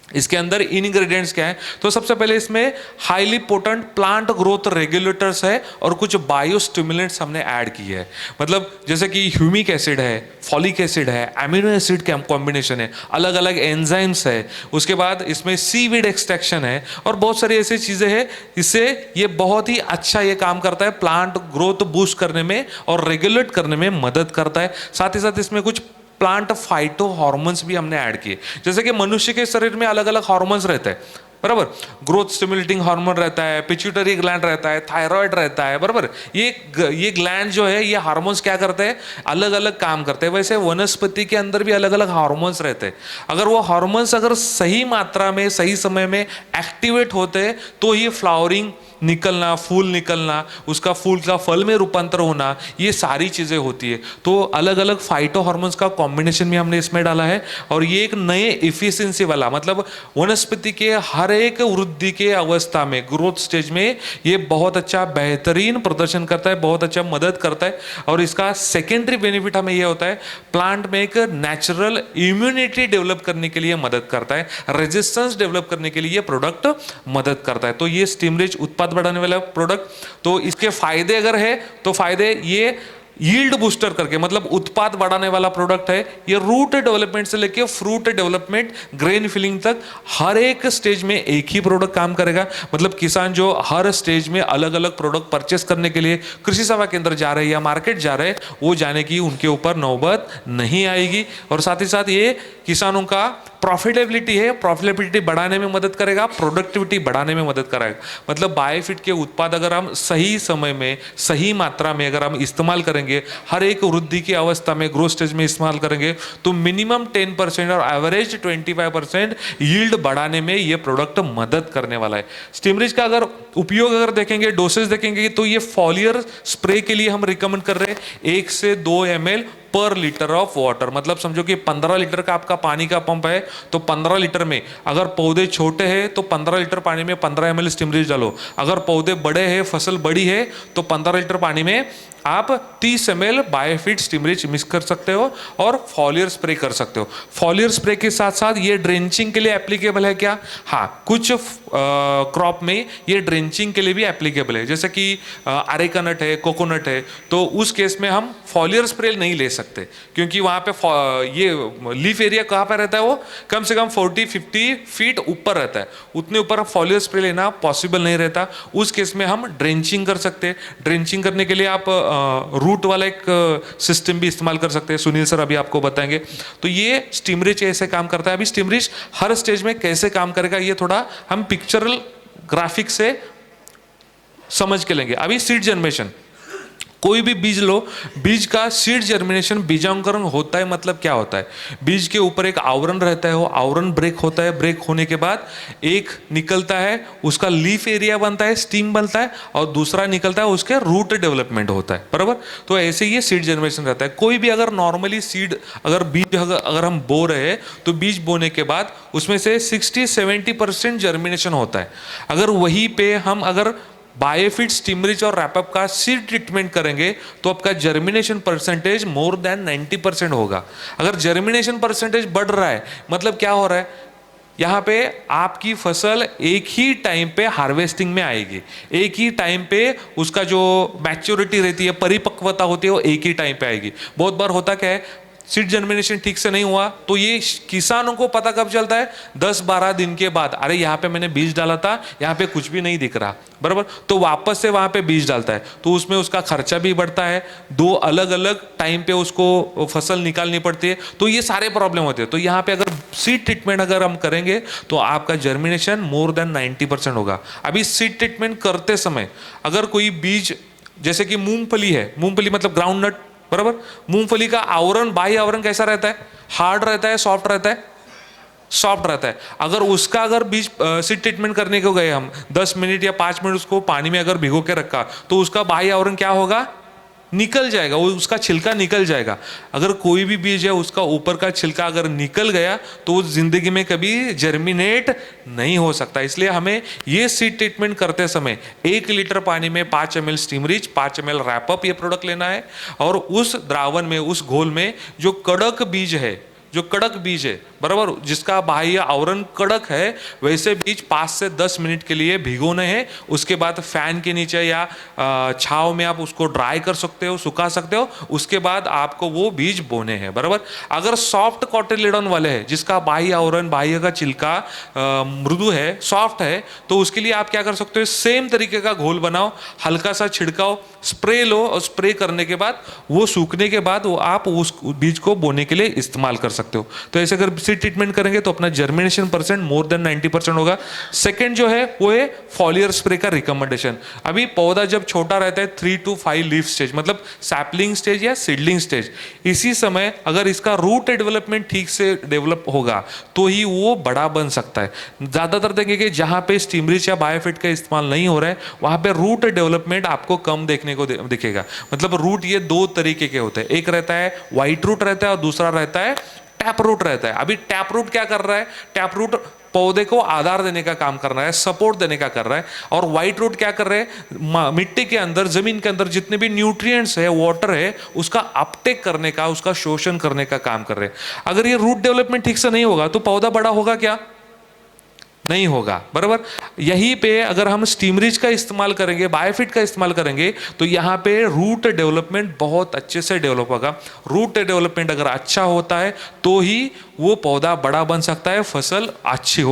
इसके अंदर इंग्रेडिएंट्स क्या है? तो सबसे पहले इसमें highly potent plant growth regulators है और कुछ बायो स्टिमुलेंट्स हमने ऐड किए हैं। मतलब जैसे कि ह्यूमिक एसिड है, फॉलिक एसिड है, एमिनो एसिड का कॉम्बिनेशन है, अलग अलग एंजाइम्स है, उसके बाद इसमें सीवीड एक्सट्रैक्शन है और बहुत सारी ऐसी चीज़ें हैं। इससे ये बहुत ही अच्छा ये काम करता है, प्लांट ग्रोथ बूस्ट करने में और रेगुलेट करने में मदद करता है। साथ ही साथ इसमें कुछ प्लांट फाइटो हार्मोन्स भी हमने ऐड किए। जैसे कि मनुष्य के शरीर में अलग अलग हार्मोन्स रहते हैं, बराबर। ग्रोथ स्टिमुलेटिंग हार्मोन रहता है, पिट्यूटरी ग्लैंड रहता है, थायराइड रहता है, बराबर। ये ग्लैंड जो है, ये हार्मोन्स क्या करते हैं? अलग अलग काम करते हैं। वैसे वनस्पति के अंदर भी अलग अलग हार्मोन्स रहते हैं। अगर वो हार्मोन्स अगर सही मात्रा में सही समय में एक्टिवेट होते हैं तो ही फ्लावरिंग निकलना, फूल निकलना, उसका फूल का फल में रूपांतर होना, ये सारी चीज़ें होती है। तो अलग अलग फाइटो हार्मोन्स का कॉम्बिनेशन भी हमने इसमें डाला है और ये एक नए इफिशिएंसी वाला, मतलब वनस्पति के हर एक वृद्धि के अवस्था में, ग्रोथ स्टेज में ये बहुत अच्छा बेहतरीन प्रदर्शन करता है, बहुत अच्छा मदद करता है। और इसका सेकेंडरी बेनिफिट हमें यह होता है, प्लांट में एक नेचुरल इम्यूनिटी डेवलप करने के लिए मदद करता है, रेजिस्टेंस डेवलप करने के लिए ये प्रोडक्ट मदद करता है। तो ये स्टिमरिच उत्पाद बढ़ाने वाला प्रोडक्ट, तो इसके फायदे अगर है तो फायदे ये यील्ड बूस्टर करके, मतलब उत्पाद बढ़ाने वाला प्रोडक्ट है। ये रूट डेवलपमेंट से लेके फ्रूट डेवलपमेंट, ग्रेन फिलिंग तक हर एक स्टेज में एक ही प्रोडक्ट काम करेगा। मतलब किसान जो हर स्टेज में अलग अलग प्रोडक्ट परचेस करने के लिए कृषि सेवा केंद्र जा रहे हैं या मार्केट जा रहे हैं, वो जाने की उनके ऊपर नौबत नहीं आएगी। और साथ ही साथ ये किसानों का प्रॉफिटेबिलिटी है, प्रॉफिटेबिलिटी बढ़ाने में मदद करेगा, प्रोडक्टिविटी बढ़ाने में मदद करेगा। मतलब बायोफिट के उत्पाद अगर हम सही समय में सही मात्रा में अगर हम इस्तेमाल करेंगे, हर एक वृद्धि की अवस्था में, ग्रोथ स्टेज में इस्तेमाल करेंगे, तो मिनिमम 10% और एवरेज 25% यील्ड बढ़ाने में ये प्रोडक्ट मदद करने वाला है। स्टिमरिच का अगर उपयोग अगर देखेंगे, डोसेज देखेंगे, तो ये फॉलियर स्प्रे के लिए हम रिकमेंड कर रहे हैं 1 से 2 ml पर लीटर ऑफ वाटर। मतलब समझो कि 15 लीटर का आपका पानी का पंप है, तो 15 लीटर में अगर पौधे छोटे हैं तो 15 लीटर पानी में 15 ml स्टिमरिच डालो। अगर पौधे बड़े हैं, फसल बड़ी है, तो 15 लीटर पानी में आप 30 ml बायोफिट स्टिमरिच मिक्स कर सकते हो और फॉलियर स्प्रे कर सकते हो। फॉलियर स्प्रे के साथ साथ ये ड्रेंचिंग के लिए एप्लीकेबल है क्या? हाँ, कुछ क्रॉप में ये ड्रेंचिंग के लिए भी एप्लीकेबल है। जैसे कि अरेका नट है, कोकोनट है, तो उस केस में हम फॉलियर स्प्रे नहीं ले सकते, क्योंकि वहाँ पे ये लीफ एरिया कहाँ पे रहता है, वो कम से कम 40-50 फीट ऊपर रहता है। उतने ऊपर फॉलियर स्प्रे लेना पॉसिबल नहीं रहता। उस केस में हम ड्रेंचिंग कर सकते हैं। ड्रेंचिंग करने के लिए आप रूट वाला एक सिस्टम भी इस्तेमाल कर सकते हैं, सुनील सर अभी आपको बताएंगे। तो ये स्टिमरिच ऐसे काम करता है। अभी स्टिमरिच हर स्टेज में कैसे काम करेगा, ये थोड़ा हम पिक्चरल ग्राफिक से समझ के लेंगे। अभी सीड जर्मिनेशन, कोई भी बीज लो, बीज का सीड जर्मिनेशन, बीजांकुरण होता है। मतलब क्या होता है? बीज के ऊपर एक आवरण रहता है, वो आवरण ब्रेक होता है। ब्रेक होने के बाद एक निकलता है, उसका लीफ एरिया बनता है, स्टीम बनता है, और दूसरा निकलता है, उसके रूट डेवलपमेंट होता है, बराबर। तो ऐसे ही ये सीड जर्मिनेशन रहता है। कोई भी अगर नॉर्मली सीड अगर बीज अगर हम बो रहे हैं, तो बीज बोने के बाद उसमें से 60-70% जर्मिनेशन होता है। अगर वहीं पे हम अगर बायोफिट स्टिमरिच और रैपअप का सीड ट्रीटमेंट करेंगे, तो आपका जर्मिनेशन परसेंटेज मोर देन 90% होगा। अगर जर्मिनेशन परसेंटेज बढ़ रहा है, मतलब क्या हो रहा है, यहाँ पे आपकी फसल एक ही टाइम पे हार्वेस्टिंग में आएगी, एक ही टाइम पे उसका जो मैच्योरिटी रहती है, परिपक्वता होती है, वो एक ही टाइम पे आएगी। बहुत बार होता क्या है, सीड जर्मिनेशन ठीक से नहीं हुआ, तो ये किसानों को पता कब चलता है? 10-12 दिन के बाद। अरे यहाँ पे मैंने बीज डाला था, यहाँ पे कुछ भी नहीं दिख रहा, बराबर। तो वापस से वहाँ पे बीज डालता है, तो उसमें उसका खर्चा भी बढ़ता है, 2 अलग अलग टाइम पे उसको फसल निकालनी पड़ती है, तो ये सारे प्रॉब्लम होते हैं। तो यहाँ पे अगर सीड ट्रीटमेंट अगर हम करेंगे, तो आपका जर्मिनेशन मोर देन 90% होगा। अभी सीड ट्रीटमेंट करते समय अगर कोई बीज, जैसे कि मूंगफली है, मूंगफली मतलब ग्राउंड नट, बराबर। मूंगफली का आवरण, बाह्य आवरण कैसा रहता है? हार्ड रहता है, सॉफ्ट रहता है? सॉफ्ट रहता है। अगर उसका अगर बीज सीड ट्रीटमेंट करने को गए हम, 10 मिनट या 5 मिनट उसको पानी में अगर भिगो के रखा, तो उसका बाह्य आवरण क्या होगा? निकल जाएगा, वो उसका छिलका निकल जाएगा। अगर कोई भी बीज है, उसका ऊपर का छिलका अगर निकल गया, तो वो जिंदगी में कभी जर्मिनेट नहीं हो सकता। इसलिए हमें ये सीड ट्रीटमेंट करते समय 1 लीटर पानी में 5 ml स्टिमरिच, 5 ml रैपअप ये प्रोडक्ट लेना है, और उस द्रावण में, उस घोल में जो कड़क बीज है, जो कड़क बीज है, बराबर, जिसका बाह्य आवरण कड़क है, वैसे बीज 5 से 10 मिनट के लिए भिगोने हैं। उसके बाद फैन के नीचे या छांव में आप उसको ड्राई कर सकते हो, सुखा सकते हो। उसके बाद आपको वो बीज बोने हैं, बराबर। अगर सॉफ्ट कॉटिलेडोन वाले हैं, जिसका बाह्य आवरण, बाह्य का छिलका मृदु है, सॉफ्ट है, तो उसके लिए आप क्या कर सकते हो, सेम तरीके का घोल बनाओ, हल्का सा छिड़काओ, स्प्रे लो, और स्प्रे करने के बाद वो सूखने के बाद वो आप उस बीज को बोने के लिए इस्तेमाल कर सकते हो। तो ऐसे अगर सीड ट्रीटमेंट करेंगे तो अपना जर्मिनेशन परसेंट मोर देन 90% होगा। सेकंड जो है वो है फॉलियर स्प्रे का रिकमेंडेशन। अभी पौधा जब छोटा रहता है 3 to 5 लीफ स्टेज, मतलब सैपलिंग स्टेज या सीडलिंग स्टेज, इसी समय अगर इसका रूट डेवलपमेंट ठीक से डेवलप होगा तो ही वो बड़ा बन सकता है। ज्यादातर देखेंगे जहां पे स्टीमरिच या बायोफिट का इस्तेमाल नहीं हो रहा है वहां पे रूट डेवलपमेंट आपको कम देखने को दिखेगा। मतलब रूट ये दो तरीके के होते हैं, एक रहता है व्हाइट रूट रहता है और दूसरा रहता है टैप रूट रहता है। अभी टैप रूट क्या कर रहा है, टैप रूट पौधे को आधार देने का काम कर रहा है, सपोर्ट देने का कर रहा है। और व्हाइट रूट क्या कर रहे हैं, मिट्टी के अंदर, जमीन के अंदर जितने भी न्यूट्रिएंट्स है, वाटर है, उसका अपटेक करने का, उसका शोषण करने का काम कर रहे हैं। अगर ये रूट डेवलपमेंट ठीक से नहीं होगा तो पौधा बड़ा होगा क्या, नहीं होगा, बराबर। यहीं पे अगर हम स्टीमरिच का इस्तेमाल करेंगे, बायोफिट का इस्तेमाल करेंगे, तो यहाँ पे रूट डेवलपमेंट बहुत अच्छे से डेवलप होगा। रूट डेवलपमेंट अगर अच्छा होता है तो ही वो पौधा बड़ा बन सकता है, फसल अच्छी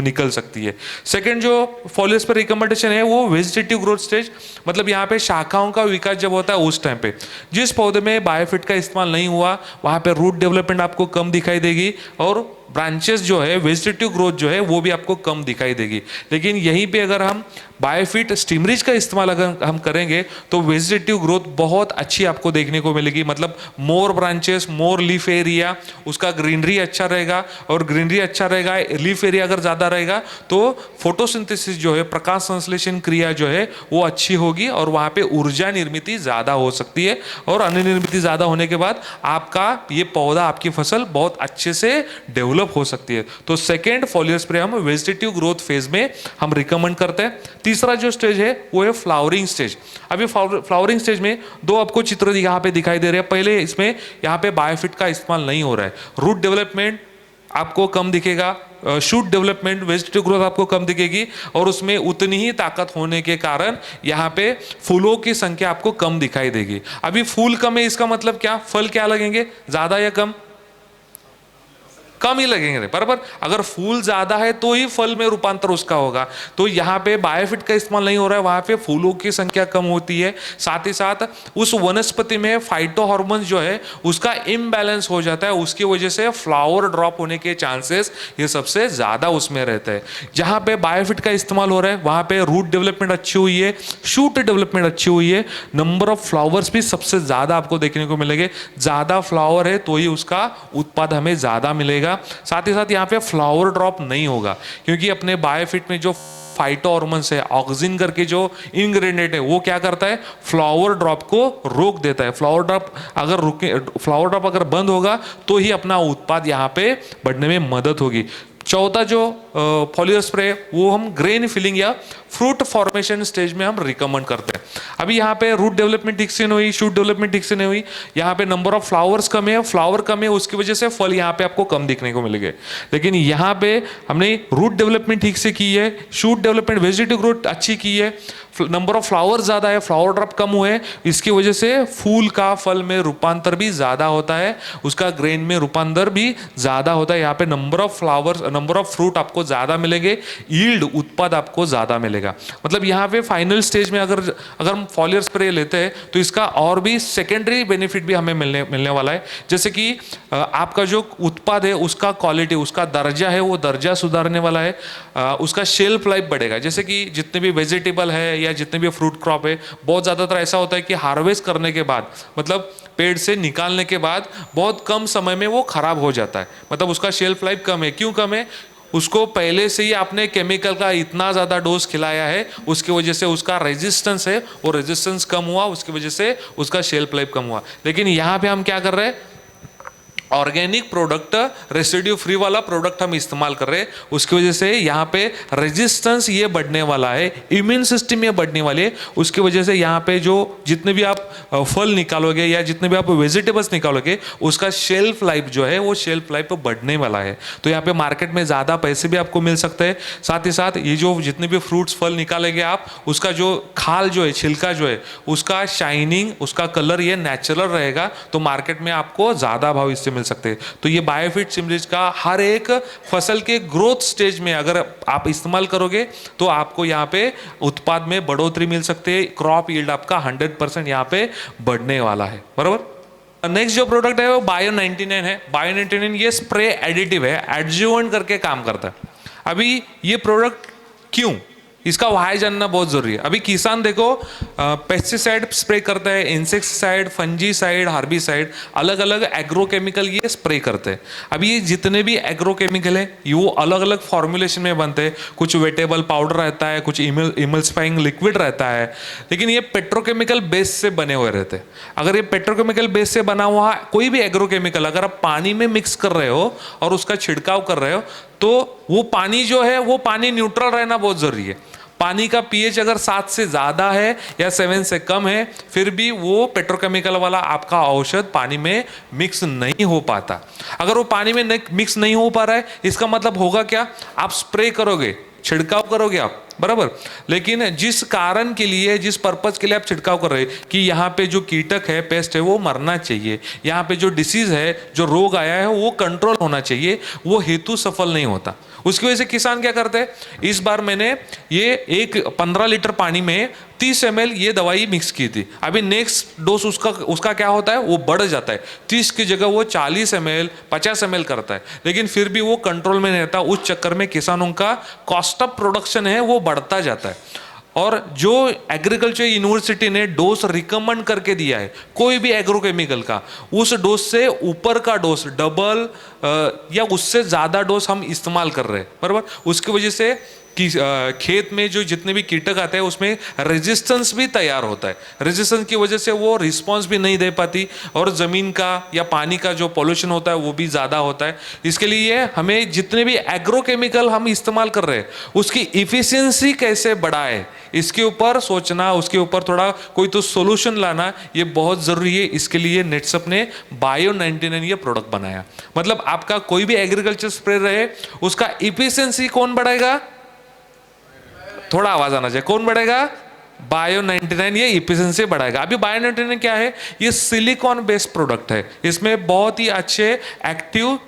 निकल सकती है। सेकंड जो फॉलियस पर रिकमेंडेशन है वो वेजिटेटिव ग्रोथ स्टेज, मतलब यहाँ पे शाखाओं का विकास जब होता है उस टाइम पे जिस पौधे में बायोफिट का इस्तेमाल नहीं हुआ वहाँ पे रूट डेवलपमेंट आपको कम दिखाई देगी और ब्रांचेस जो है, वेजिटेटिव ग्रोथ जो है वो भी आपको कम दिखाई देगी। लेकिन यहीं पे अगर हम बायोफिट स्टीमरिच का इस्तेमाल अगर हम करेंगे तो वेजिटेटिव ग्रोथ बहुत अच्छी आपको देखने को मिलेगी। मतलब मोर ब्रांचेस, मोर लीफ एरिया, उसका ग्रीनरी अच्छा रहेगा, और ग्रीनरी अच्छा रहेगा, लीफ एरिया अगर ज़्यादा रहेगा तो फोटोसिंथेसिस जो है, प्रकाश संश्लेषण क्रिया जो है वो अच्छी होगी और वहाँ पे ऊर्जा निर्मित ज़्यादा हो सकती है। और अन्न निर्मित ज़्यादा होने के बाद आपका ये पौधा, आपकी फसल बहुत अच्छे से डेवलप हो सकती है। तो सेकेंड फॉलियर स्प्रे हम वेजिटेटिव ग्रोथ फेज में हम रिकमेंड करते हैं। तीसरा जो स्टेज है वो है फ्लावरिंग स्टेज। अभी फ्लावरिंग स्टेज में दो आपको चित्र यहाँ पे दिखाई दे रहे हैं। पहले इसमें यहाँ पे बायोफिट का इस्तेमाल नहीं हो रहा है, रूट डेवलपमेंट आपको कम दिखेगा, शूट डेवलपमेंट, वेजिटेटिव ग्रोथ आपको कम दिखेगी, और उसमें उतनी ही ताकत होने के कारण यहाँ पे फूलों की संख्या आपको कम दिखाई देगी। अभी फूल कम है, इसका मतलब क्या, फल क्या लगेंगे, ज्यादा या कम, कम ही लगेंगे, बराबर। अगर फूल ज्यादा है तो ही फल में रूपांतर उसका होगा। तो यहाँ पे बायोफिट का इस्तेमाल नहीं हो रहा है, वहां पे फूलों की संख्या कम होती है। साथ ही साथ उस वनस्पति में फाइटो हार्मोन जो है उसका इम्बैलेंस हो जाता है, उसकी वजह से फ्लावर ड्रॉप होने के चांसेस ये सबसे ज्यादा उसमें रहता है। जहां पे बायोफिट का इस्तेमाल हो रहा है वहां पे रूट डेवलपमेंट अच्छी हुई है, शूट डेवलपमेंट अच्छी हुई है, नंबर ऑफ फ्लावर्स भी सबसे ज्यादा आपको देखने को मिलेंगे। ज्यादा फ्लावर है तो ही उसका उत्पाद हमें ज्यादा मिलेगा। साथ ही साथ यहाँ पे फ्लावर ड्रॉप नहीं होगा, क्योंकि अपने बायोफिट में जो फाइटो हार्मोन्स है, ऑक्सिन करके जो इंग्रेडिएंट है, वो क्या करता है, फ्लावर ड्रॉप को रोक देता है। फ्लावर ड्रॉप अगर बंद होगा तो ही अपना उत्पाद यहाँ पे बढ़ने में मदद होगी। चौथा जो फॉलियर स्प्रे वो हम ग्रेन फिलिंग या फ्रूट फॉर्मेशन स्टेज में हम रिकमेंड करते हैं। अभी यहाँ पे रूट डेवलपमेंट ठीक से नहीं हुई, शूट डेवलपमेंट ठीक से नहीं हुई, यहाँ पे नंबर ऑफ फ्लावर्स कम है, फ्लावर कम है, उसकी वजह से फल यहाँ पे आपको कम दिखने को मिलेंगे। लेकिन यहाँ पे हमने रूट डेवलपमेंट ठीक से की है, शूट डेवलपमेंट, वेजिटेटिव ग्रोथ अच्छी की है, नंबर ऑफ फ्लावर ज्यादा है, फ्लावर ड्रॉप कम हुए, इसकी वजह से फूल का फल में रूपांतर भी ज्यादा होता है, उसका ग्रेन में रूपांतर भी ज्यादा होता है। यहाँ पे number of flowers, number of fruit आपको ज्यादा मिलेंगे, यील्ड, उत्पाद आपको ज्यादा मिलेगा। मतलब यहाँ पे फाइनल स्टेज में अगर हम फॉलियर स्प्रे लेते हैं तो इसका और भी सेकेंडरी बेनिफिट भी हमें मिलने वाला है। जैसे कि आपका जो उत्पाद है उसका क्वालिटी, उसका दर्जा है, वो दर्जा सुधारने वाला है, उसका शेल्फ लाइफ बढ़ेगा। जैसे कि जितने भी वेजिटेबल है या जितने भी फ्रूट क्रॉप है, बहुत ज़्यादातर ऐसा होता है कि हार्वेस्ट करने के बाद, मतलब पेड़ से निकालने के बाद बहुत कम समय में वो खराब हो जाता है, मतलब उसका शेल्फ लाइफ कम है। क्यों कम है, उसको पहले से ही आपने केमिकल का इतना ज़्यादा डोज खिलाया है, उसकी वजह से उसका रेजिस्टेंस है, वो रेजिस्टेंस कम हुआ, उसकी वजह से उसका शेल्फ लाइफ कम हुआ। लेकिन यहाँ पे हम क्या कर रहे हैं, ऑर्गेनिक प्रोडक्ट, रेसिड्यू फ्री वाला प्रोडक्ट हम इस्तेमाल कर रहे हैं, उसकी वजह से यहाँ पे रेजिस्टेंस ये बढ़ने वाला है, इम्यून सिस्टम ये बढ़ने वाली है। उसकी वजह से यहाँ पे जो जितने भी आप फल निकालोगे या जितने भी आप वेजिटेबल्स निकालोगे, उसका शेल्फ लाइफ जो है वो शेल्फ लाइफ बढ़ने वाला है। तो यहाँ पे मार्केट में ज़्यादा पैसे भी आपको मिल सकते हैं। साथ ही साथ ये जो जितने भी फ्रूट्स फल निकालेंगे आप, उसका जो खाल जो है, छिलका जो है, उसका शाइनिंग, उसका कलर ये नेचुरल रहेगा, तो मार्केट में आपको ज़्यादा भाव इससे सकते हैं। तो ये बायोफिट सिमरिज का हर एक फसल के ग्रोथ स्टेज में अगर आप इस्तेमाल करोगे तो आपको यहाँ पे उत्पाद में बढ़ोतरी मिल सकती है। क्रॉप यील्ड आपका 100% यहाँ पे बढ़ने वाला है, बराबर। नेक्स्ट जो प्रोडक्ट है वो बायो 99 है। बायो 99 ये स्प्रे एडिटिव है, एडजुवेंट करके काम करता है। अभी ये प्रोडक्ट क्यों, इसका वाय जानना बहुत जरूरी है। अभी किसान देखो पेस्टिसाइड स्प्रे करता है, इंसेक्टिसाइड, फंजीसाइड, हार्बिसाइड, अलग अलग एग्रोकेमिकल ये स्प्रे करते हैं। अभी ये जितने भी एग्रोकेमिकल है ये वो अलग अलग फॉर्मुलेशन में बनते हैं। कुछ वेटेबल पाउडर रहता है, कुछ इमल्सिफाइंग लिक्विड रहता है, लेकिन ये पेट्रोकेमिकल बेस से बने हुए रहते हैं। अगर ये पेट्रोकेमिकल बेस से बना हुआ कोई भी एग्रोकेमिकल अगर आप पानी में मिक्स कर रहे हो और उसका छिड़काव कर रहे हो, तो वो पानी जो है वो पानी न्यूट्रल रहना बहुत जरूरी है। पानी का पीएच अगर 7 से ज़्यादा है या 7 से कम है, फिर भी वो पेट्रोकेमिकल वाला आपका औषध पानी में मिक्स नहीं हो पाता। अगर वो पानी में मिक्स नहीं हो पा रहा है, इसका मतलब होगा क्या, आप स्प्रे करोगे, छिड़काव करोगे आप, बराबर, लेकिन जिस कारण के लिए, जिस पर्पज के लिए आप छिड़काव कर रहे हैं कि यहाँ पे जो कीटक है, पेस्ट है, वो मरना चाहिए, यहाँ पे जो डिसीज है, जो रोग आया है वो कंट्रोल होना चाहिए, वो हेतु सफल नहीं होता। उसकी वजह से किसान क्या करते हैं, इस बार मैंने ये 15 लीटर पानी में 30 ml ये दवाई मिक्स की थी। अभी नेक्स्ट डोज उसका क्या होता है, वो बढ़ जाता है, 30 की जगह वो 40 ml 50 ml करता है, लेकिन फिर भी वो कंट्रोल में नहीं रहता। उस चक्कर में किसानों का कॉस्ट ऑफ प्रोडक्शन है वो बढ़ता जाता है। और जो एग्रीकल्चर यूनिवर्सिटी ने डोज रिकमेंड करके दिया है कोई भी एग्रोकेमिकल का, उस डोज से ऊपर का डोज, डबल या उससे ज़्यादा डोज हम इस्तेमाल कर रहे हैं, बराबर। उसकी वजह से कि खेत में जो जितने भी कीटक आते हैं उसमें रेजिस्टेंस भी तैयार होता है। रेजिस्टेंस की वजह से वो रिस्पॉन्स भी नहीं दे पाती और ज़मीन का या पानी का जो पॉल्यूशन होता है वो भी ज़्यादा होता है। इसके लिए हमें जितने भी एग्रोकेमिकल हम इस्तेमाल कर रहे हैं उसकी इफ़िशियंसी कैसे बढ़ाए, इसके ऊपर सोचना, उसके ऊपर थोड़ा कोई तो सोल्यूशन लाना, ये बहुत ज़रूरी है। इसके लिए नेटसप ने बायो 99 ये प्रोडक्ट बनाया। मतलब आपका कोई भी एग्रीकल्चर स्प्रे रहे, उसका इफिशियंसी कौन बढ़ाएगा, थोड़ा आवाज आना चाहिए, कौन बढ़ेगा, बायो 99 ये इफिशियंसी बढ़ाएगा। अभी बायो 99 क्या है, ये सिलिकॉन बेस्ड प्रोडक्ट है। इसमें बहुत ही अच्छे एक्टिव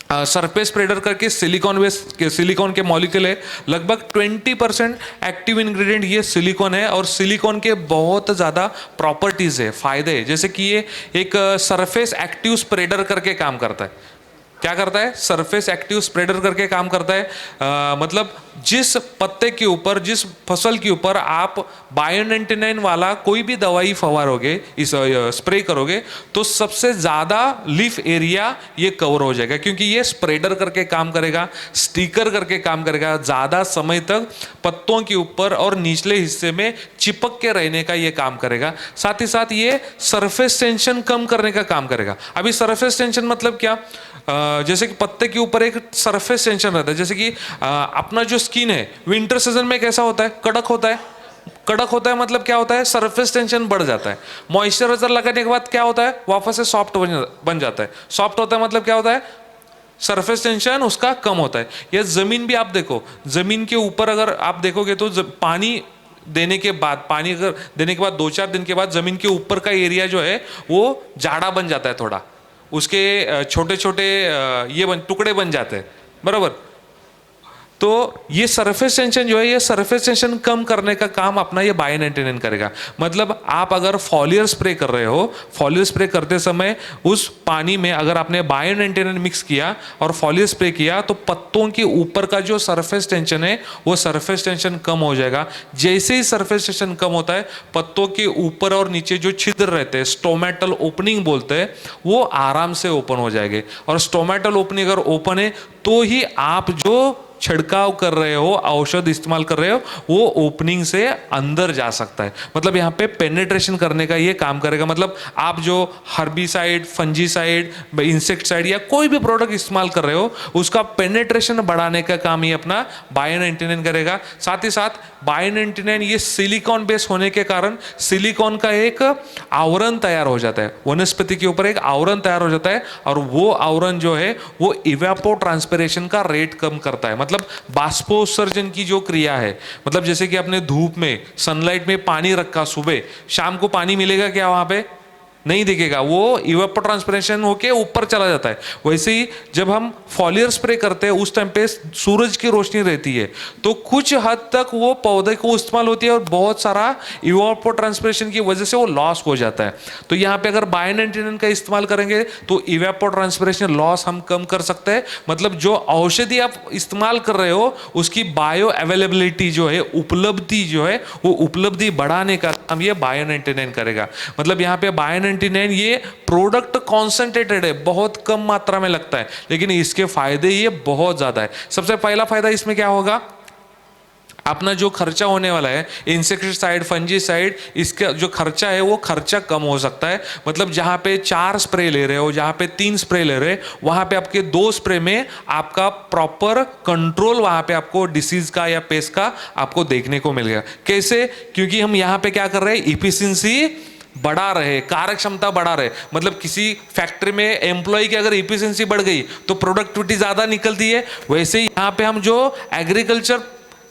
सरफेस स्प्रेडर करके सिलिकॉन के मॉलिक्यूल है। लगभग 20% एक्टिव इंग्रेडिएंट ये सिलिकॉन है और सिलिकॉन के बहुत ज़्यादा प्रॉपर्टीज है, फायदे है। जैसे कि ये एक सरफेस एक्टिव स्प्रेडर करके काम करता है। क्या करता है, सरफेस एक्टिव स्प्रेडर करके काम करता है। मतलब जिस पत्ते के ऊपर, जिस फसल के ऊपर आप बायो 99 वाला कोई भी दवाई फवारोगे, इस स्प्रे करोगे, तो सबसे ज़्यादा लीफ एरिया ये कवर हो जाएगा, क्योंकि ये स्प्रेडर करके काम करेगा, स्टिकर करके काम करेगा, ज़्यादा समय तक पत्तों के ऊपर और निचले हिस्से में चिपक के रहने का ये काम करेगा। साथ ही साथ ये सरफेस टेंशन कम करने का काम करेगा। अभी सरफेस टेंशन मतलब क्या, जैसे कि पत्ते के ऊपर एक सरफेस टेंशन रहता है। जैसे कि अपना जो स्किन है विंटर सीजन में कैसा होता है, कड़क होता है। कड़क होता है मतलब क्या होता है, सरफेस टेंशन बढ़ जाता है। मॉइस्चराइजर लगाने के बाद क्या होता है, वापस से सॉफ्ट बन जाता है। सॉफ्ट होता है मतलब क्या होता है, सरफेस टेंशन उसका कम होता है। या जमीन भी आप देखो, जमीन के ऊपर अगर आप देखोगे तो पानी देने के बाद, पानी अगर देने के बाद 2-4 दिन के बाद जमीन के ऊपर का एरिया जो है वो जाड़ा बन जाता है, थोड़ा उसके छोटे छोटे ये टुकड़े बन जाते हैं, बराबर। तो ये सरफेस टेंशन जो है, ये सरफेस टेंशन कम करने का काम अपना ये बायो 99 करेगा। मतलब आप अगर फॉलियर स्प्रे कर रहे हो, फॉलियर स्प्रे करते समय उस पानी में अगर आपने बायो 99 मिक्स किया और फॉलियर स्प्रे किया, तो पत्तों के ऊपर का जो सरफेस टेंशन है वो सरफेस टेंशन कम हो जाएगा। जैसे ही सरफेस टेंशन कम होता है, पत्तों के ऊपर और नीचे जो छिद्र रहते हैं, स्टोमेटल ओपनिंग बोलते हैं, वो आराम से ओपन हो जाएंगे। और स्टोमेटल ओपनिंग अगर ओपन है तो ही आप जो छिड़काव कर रहे हो, औषध इस्तेमाल कर रहे हो, वो ओपनिंग से अंदर जा सकता है। मतलब यहाँ पे पेनिट्रेशन करने का ये काम करेगा। मतलब आप जो हर्बिसाइड, फंजीसाइड, इंसेक्टिसाइड या कोई भी प्रोडक्ट इस्तेमाल कर रहे हो, उसका पेनिट्रेशन बढ़ाने का काम ये अपना बायो 99 करेगा। साथ ही साथ बायो 99 ये सिलिकॉन बेस होने के कारण सिलिकॉन का एक आवरण तैयार हो जाता है, वनस्पति के ऊपर एक आवरण तैयार हो जाता है, और वो आवरण जो है वो इवेपो ट्रांसपिरेशन का रेट कम करता है। मतलब बाष्पोत्सर्जन की जो क्रिया है, मतलब जैसे कि आपने धूप में, सनलाइट में पानी रखा, सुबह शाम को पानी मिलेगा क्या वहां पे? नहीं दिखेगा, वो इवेपोट्रांसपिरेशन होके ऊपर चला जाता है। वैसे ही जब हम फॉलियर स्प्रे करते हैं उस टाइम पे सूरज की रोशनी रहती है, तो कुछ हद तक वो पौधे को इस्तेमाल होती है और बहुत सारा इवेपोट्रांसपिरेशन की वजह से वो लॉस हो जाता है। तो यहाँ पे अगर बायो 99 का इस्तेमाल करेंगे तो इवेपोट्रांसपिरेशन लॉस हम कम कर सकते हैं। मतलब जो औषधि आप इस्तेमाल कर रहे हो उसकी बायो अवेलेबिलिटी जो है, उपलब्धि जो है, वो उपलब्धि बढ़ाने का काम ये बायो 99 करेगा। मतलब यहाँ पे बायो 99 ये प्रोडक्ट कॉन्सेंट्रेटेड है, बहुत कम मात्रा में लगता है, लेकिन इसके फायदे ये बहुत ज्यादा है। सबसे पहला फायदा इसमें क्या होगा, अपना जो खर्चा होने वाला है इंसेक्टिसाइड, फंजीसाइड, इसका जो खर्चा है वो खर्चा कम हो सकता है। मतलब जहां पे 4 स्प्रे ले रहे हो, जहां पे 3 स्प्रे ले रहे, वहां पे आपके 2 स्प्रे में आपका प्रॉपर कंट्रोल वहां पे आपको डिसीज का या पेस्ट का आपको देखने को मिलेगा। कैसे? क्योंकि हम यहाँ पे क्या कर रहे हैं, इफिशिएंसी बढ़ा रहे, कार्य क्षमता बढ़ा रहे। मतलब किसी फैक्ट्री में एम्प्लॉय की अगर इफिशिएंसी बढ़ गई तो प्रोडक्टिविटी ज्यादा निकलती है। वैसे ही यहाँ पे हम जो एग्रीकल्चर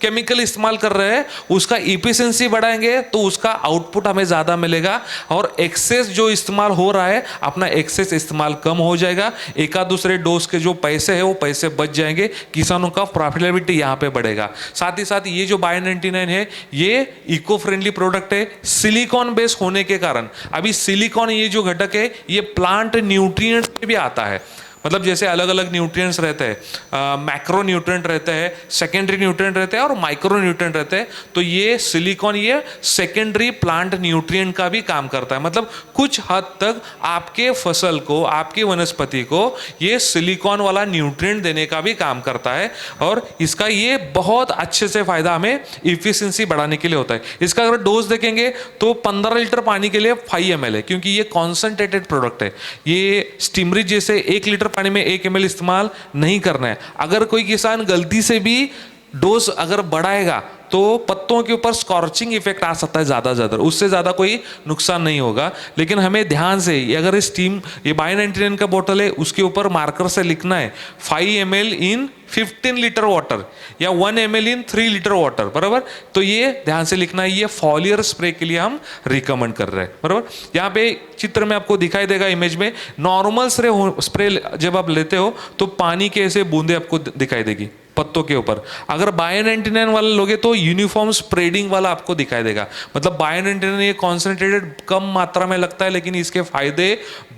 केमिकल इस्तेमाल कर रहे हैं उसका इफिशिएंसी बढ़ाएंगे तो उसका आउटपुट हमें ज्यादा मिलेगा, और एक्सेस जो इस्तेमाल हो रहा है अपना एक्सेस इस्तेमाल कम हो जाएगा। एका दूसरे डोज के जो पैसे है वो पैसे बच जाएंगे, किसानों का प्रॉफिटेबिलिटी यहाँ पे बढ़ेगा। साथ ही साथ ये जो बायो 99 है ये इको फ्रेंडली प्रोडक्ट है, सिलिकॉन बेस होने के कारण। अभी सिलिकॉन ये जो घटक है ये प्लांट न्यूट्रिएंट्स में भी आता है। मतलब जैसे अलग अलग न्यूट्रिएंट्स रहते हैं, मैक्रो न्यूट्रिएंट रहते हैं, सेकेंडरी न्यूट्रिएंट रहते हैं और माइक्रो न्यूट्रिएंट रहते हैं। तो ये सिलिकॉन ये सेकेंडरी प्लांट न्यूट्रिएंट का भी काम करता है। मतलब कुछ हद तक आपके फसल को, आपकी वनस्पति को ये सिलिकॉन वाला न्यूट्रिएंट देने का भी काम करता है, और इसका ये बहुत अच्छे से फायदा हमें इफिशिएंसी बढ़ाने के लिए होता है। इसका अगर डोज देखेंगे तो 15 लीटर पानी के लिए 5 ml है, क्योंकि ये कॉन्सेंट्रेटेड प्रोडक्ट है। ये स्टीमरिच जैसे 1 लीटर पानी में 1 ml इस्तेमाल नहीं करना है। अगर कोई किसान गलती से भी डोज अगर बढ़ाएगा तो पत्तों के ऊपर स्कॉर्चिंग इफेक्ट आ सकता है ज्यादा, उससे ज्यादा कोई नुकसान नहीं होगा। लेकिन हमें ध्यान से अगर स्टीम ये बायो 99 का बोतल है उसके ऊपर मार्कर से लिखना है 5 ml इन 15 लीटर वाटर या 1 ml इन 3 लीटर वाटर, बराबर। तो ये ध्यान से लिखना है, ये फॉलियर स्प्रे के लिए हम रिकमेंड कर रहे हैं, बराबर। यहाँ पे चित्र में आपको दिखाई देगा इमेज में, नॉर्मल स्प्रे जब आप लेते हो तो पानी के ऐसे बूंदे आपको दिखाई देगी पत्तों के ऊपर। अगर बायो 99 वाला लोगे तो यूनिफॉर्म स्प्रेडिंग वाला आपको दिखाई देगा। मतलब बायो 99 ये कॉन्सेंट्रेटेड कम मात्रा में लगता है, लेकिन इसके फायदे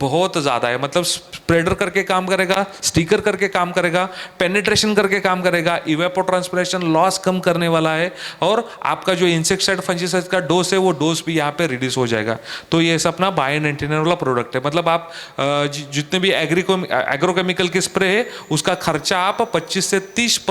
बहुत ज्यादा है। मतलब स्प्रेडर करके काम करेगा, स्टिकर करके काम करेगा, पेनिट्रेशन करके काम करेगा, इवेपोट्रांसपिरेशन लॉस कम करने वाला है, और आपका जो इंसेक्टिसाइड, फंजीसाइड का डोज है वो डोज भी यहाँ पे रिड्यूस हो जाएगा। तो ये सब अपना बायो 99 वाला प्रोडक्ट है। मतलब आप जितने भी एग्रोकेमिकल के स्प्रे है उसका खर्चा आप 25 से 30%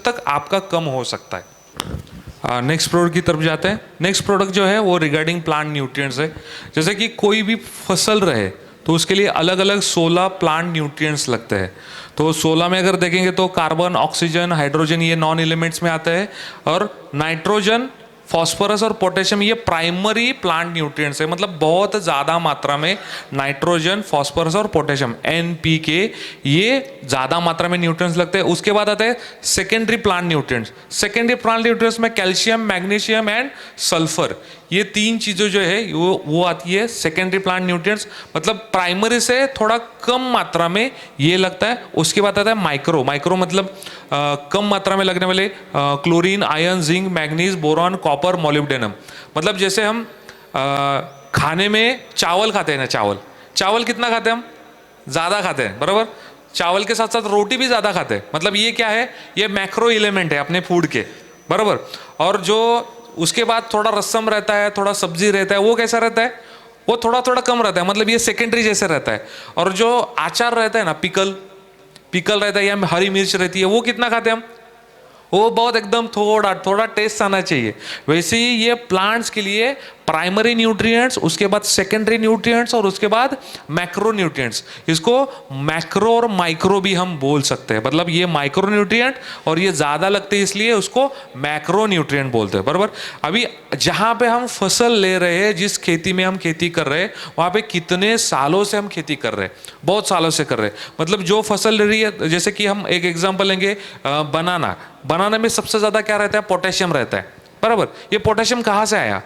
तक आपका कम हो सकता है। नेक्स्ट प्रोडक्ट की तरफ जाते हैं। नेक्स्ट प्रोडक्ट जो है वो रिगार्डिंग प्लांट न्यूट्रिएंट्स है। जैसे कि कोई भी फसल रहे तो उसके लिए अलग अलग 16 प्लांट न्यूट्रिएंट्स लगते हैं। तो 16 में अगर देखेंगे तो कार्बन, ऑक्सीजन, हाइड्रोजन ये नॉन एलिमेंट्स में आता है, और नाइट्रोजन, फॉस्फोरस और पोटेशियम ये प्राइमरी प्लांट न्यूट्रिएंट्स है। मतलब बहुत ज़्यादा मात्रा में नाइट्रोजन, फॉस्फोरस और पोटेशियम NPK ये ज़्यादा मात्रा में न्यूट्रिएंट्स लगते हैं। उसके बाद आते हैं secondary plant nutrients. Secondary plant nutrients में कैल्शियम, मैग्नीशियम एंड सल्फर, ये 3 चीज़ें जो है वो आती है सेकेंडरी प्लांट न्यूट्रिएंट्स। मतलब प्राइमरी से थोड़ा कम मात्रा में ये लगता है। उसके बाद आता है माइक्रो। माइक्रो मतलब कम मात्रा में लगने वाले chlorine, iron, zinc, manganese, boron, copper, molybdenum. मतलब जैसे हम खाने में चावल खाते हैं ना, चावल कितना खाते हैं हम? ज़्यादा खाते हैं, बराबर। चावल के साथ साथ रोटी भी ज़्यादा खाते हैं। मतलब ये क्या है, ये मैक्रो एलिमेंट है अपने फूड के, बराबर। और जो उसके बाद थोड़ा रसम रहता है, थोड़ा सब्जी रहता है, वो कैसा रहता है, वो थोड़ा थोड़ा कम रहता है। मतलब ये सेकेंडरी जैसे रहता है। और जो आचार रहता है ना, पिकल रहता है या हरी मिर्च रहती है, वो कितना खाते हैं हम? वो बहुत एकदम थोड़ा थोड़ा टेस्ट आना चाहिए। वैसे ही ये प्लांट्स के लिए प्राइमरी न्यूट्रिएंट्स, उसके बाद सेकेंडरी न्यूट्रिएंट्स और उसके बाद मैक्रो न्यूट्रिएंट्स, इसको मैक्रो और माइक्रो भी हम बोल सकते हैं। मतलब ये माइक्रो न्यूट्रिएंट और ये ज़्यादा लगते हैं इसलिए उसको मैक्रो न्यूट्रिएंट बोलते हैं, बराबर। अभी जहाँ पे हम फसल ले रहे हैं, जिस खेती में हम खेती कर रहे हैं, वहाँ पे कितने सालों से हम खेती कर रहे हैं, बहुत सालों से कर रहे हैं। मतलब जो फसल ले रही है, जैसे कि हम एक एग्जाम्पल लेंगे, बनाना। बनाना में सबसे ज़्यादा क्या रहता है? पोटेशियम रहता है, बराबर। ये पोटेशियम कहाँ से आया?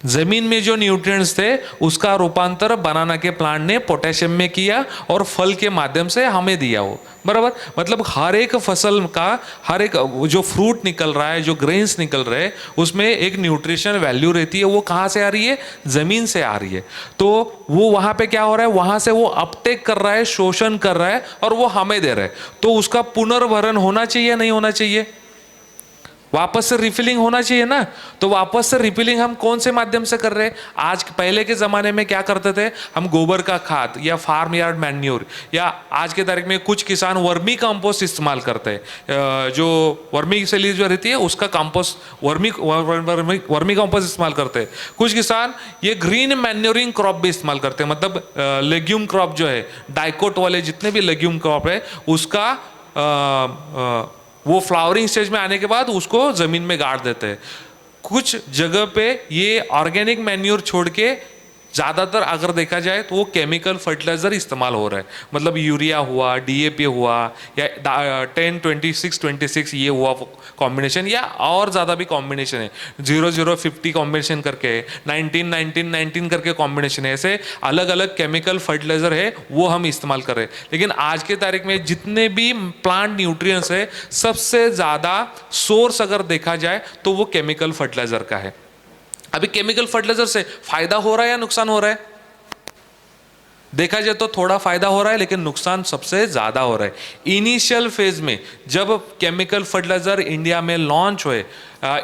जमीन में जो न्यूट्रिएंट्स थे उसका रूपांतर बनाना के प्लांट ने पोटेशियम में किया और फल के माध्यम से हमें दिया वो, बराबर। मतलब हर एक फसल का, हर एक जो फ्रूट निकल रहा है, जो ग्रेन्स निकल रहे हैं, उसमें एक न्यूट्रिशन वैल्यू रहती है। वो कहाँ से आ रही है? जमीन से आ रही है। तो वो वहाँ पे क्या हो रहा है? वहाँ से वो अपटेक कर रहा है, शोषण कर रहा है और वो हमें दे रहा है। तो उसका पुनर्भरण होना चाहिए, नहीं होना चाहिए? वापस से रिफिलिंग होना चाहिए ना। तो वापस से रिफिलिंग हम कौन से माध्यम से कर रहे हैं? आज पहले के ज़माने में क्या करते थे? हम गोबर का खाद या फार्म यार्ड मैन्योर, या आज के तारीख में कुछ किसान वर्मी कंपोस्ट इस्तेमाल करते हैं। जो वर्मी सैली जो रहती है उसका कंपोस्ट, वर्मी कंपोस्ट इस्तेमाल करते हैं। कुछ किसान ये ग्रीन मैन्योरिंग क्रॉप भी इस्तेमाल करते हैं। मतलब लेग्यूम क्रॉप जो है, डाइकोट वाले जितने भी लेग्यूम क्रॉप है, उसका वो फ्लावरिंग स्टेज में आने के बाद उसको ज़मीन में गाड़ देते हैं। कुछ जगह पे ये ऑर्गेनिक मैन्योर छोड़ के ज़्यादातर अगर देखा जाए तो वो केमिकल फर्टिलाइज़र इस्तेमाल हो रहा है। मतलब यूरिया हुआ, डीएपी हुआ, या 10-26-26 ये हुआ कॉम्बिनेशन, या और ज़्यादा भी कॉम्बिनेशन है, 00-50 कॉम्बिनेशन करके, 19-19-19 करके कॉम्बिनेशन है। ऐसे अलग अलग केमिकल फर्टिलाइज़र है, वो हम इस्तेमाल कर रहे हैं। लेकिन आज के तारीख में जितने भी प्लांट न्यूट्रिएंट्स है, सबसे ज़्यादा सोर्स अगर देखा जाए तो वो केमिकल फर्टिलाइज़र का है। अभी केमिकल फर्टिलाइजर से फायदा हो रहा है या नुकसान हो रहा है? देखा जाए तो थोड़ा फायदा हो रहा है, लेकिन नुकसान सबसे ज्यादा हो रहा है। इनिशियल फेज में जब केमिकल फर्टिलाइजर इंडिया में लॉन्च हुए